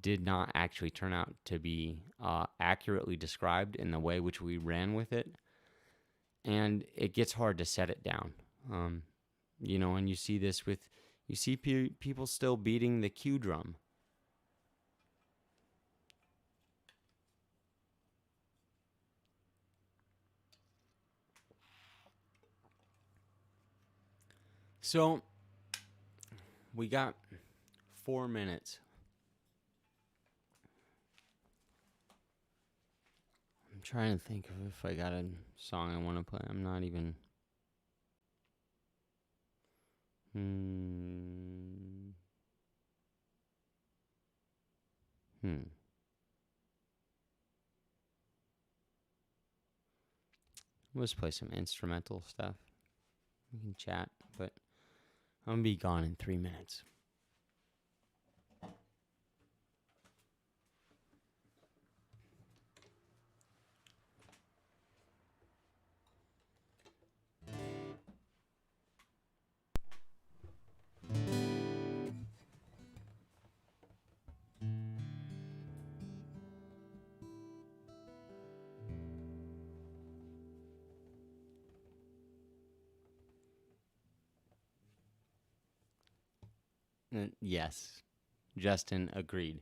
did not actually turn out to be accurately described in the way which we ran with it, and it gets hard to set it down. And you see this people still beating the Q drum. So, we got 4 minutes. I'm trying to think of if I got a song I want to play. I'm not even... Let's play some instrumental stuff. We can chat, but I'm going to be gone in 3 minutes. Yes, Justin agreed.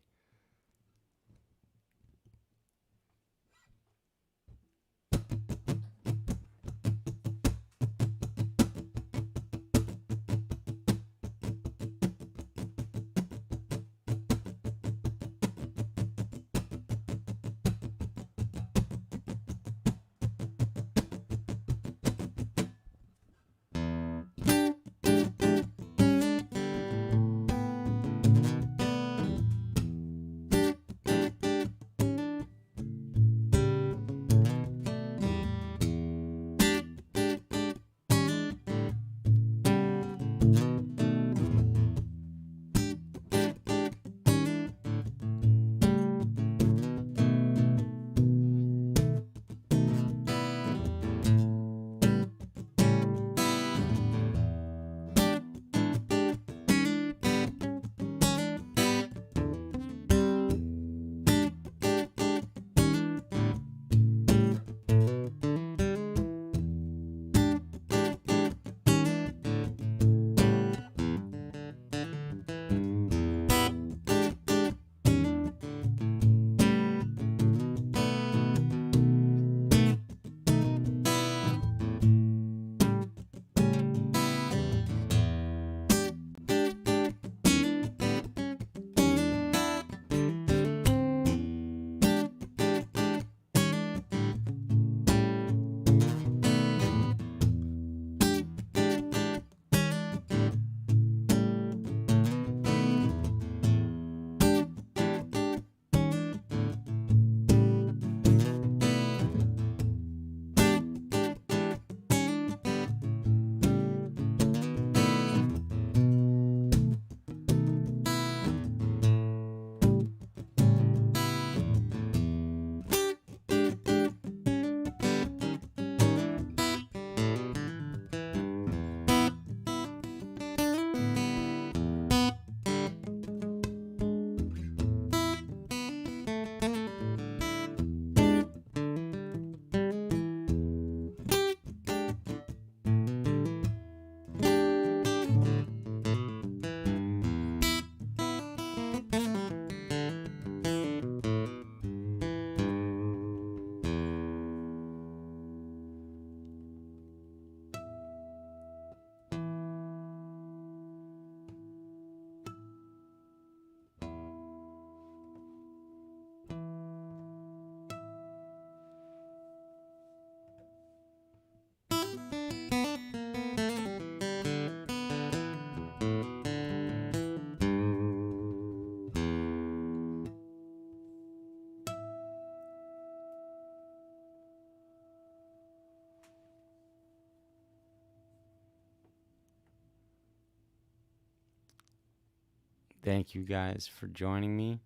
thank you guys for joining me.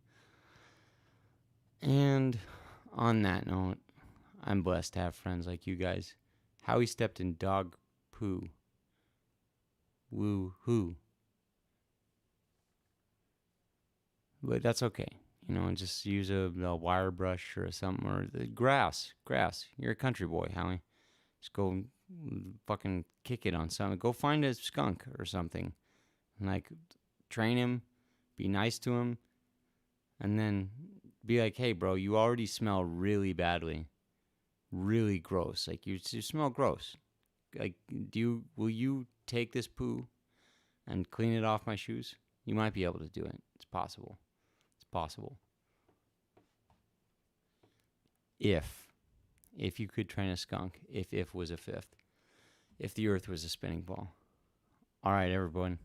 And on that note, I'm blessed to have friends like you guys. Howie stepped in dog poo. Woo hoo. But that's okay. Just use a wire brush or something, or the grass. You're a country boy, Howie. Just go fucking kick it on something. Go find a skunk or something. And like, train him, be nice to him, and then be like, hey, bro, you already smell really badly. Really gross. Like, you smell gross. Like, will you take this poo and clean it off my shoes? You might be able to do it. It's possible. Possible. If you could train a skunk, if was a fifth, if the earth was a spinning ball. All right, everyone.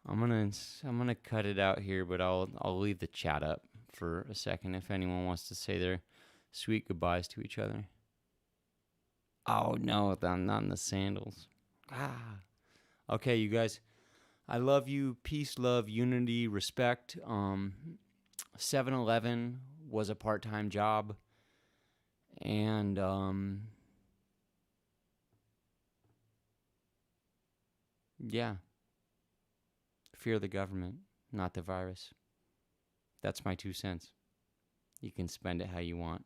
I'm gonna cut it out here, but I'll leave the chat up for a second if anyone wants to say their sweet goodbyes to each other. Oh no, I'm not in the sandals. Okay, you guys. I love you. Peace, love, unity, respect. 7-Eleven was a part-time job, and yeah, fear the government, not the virus. That's my 2 cents. You can spend it how you want.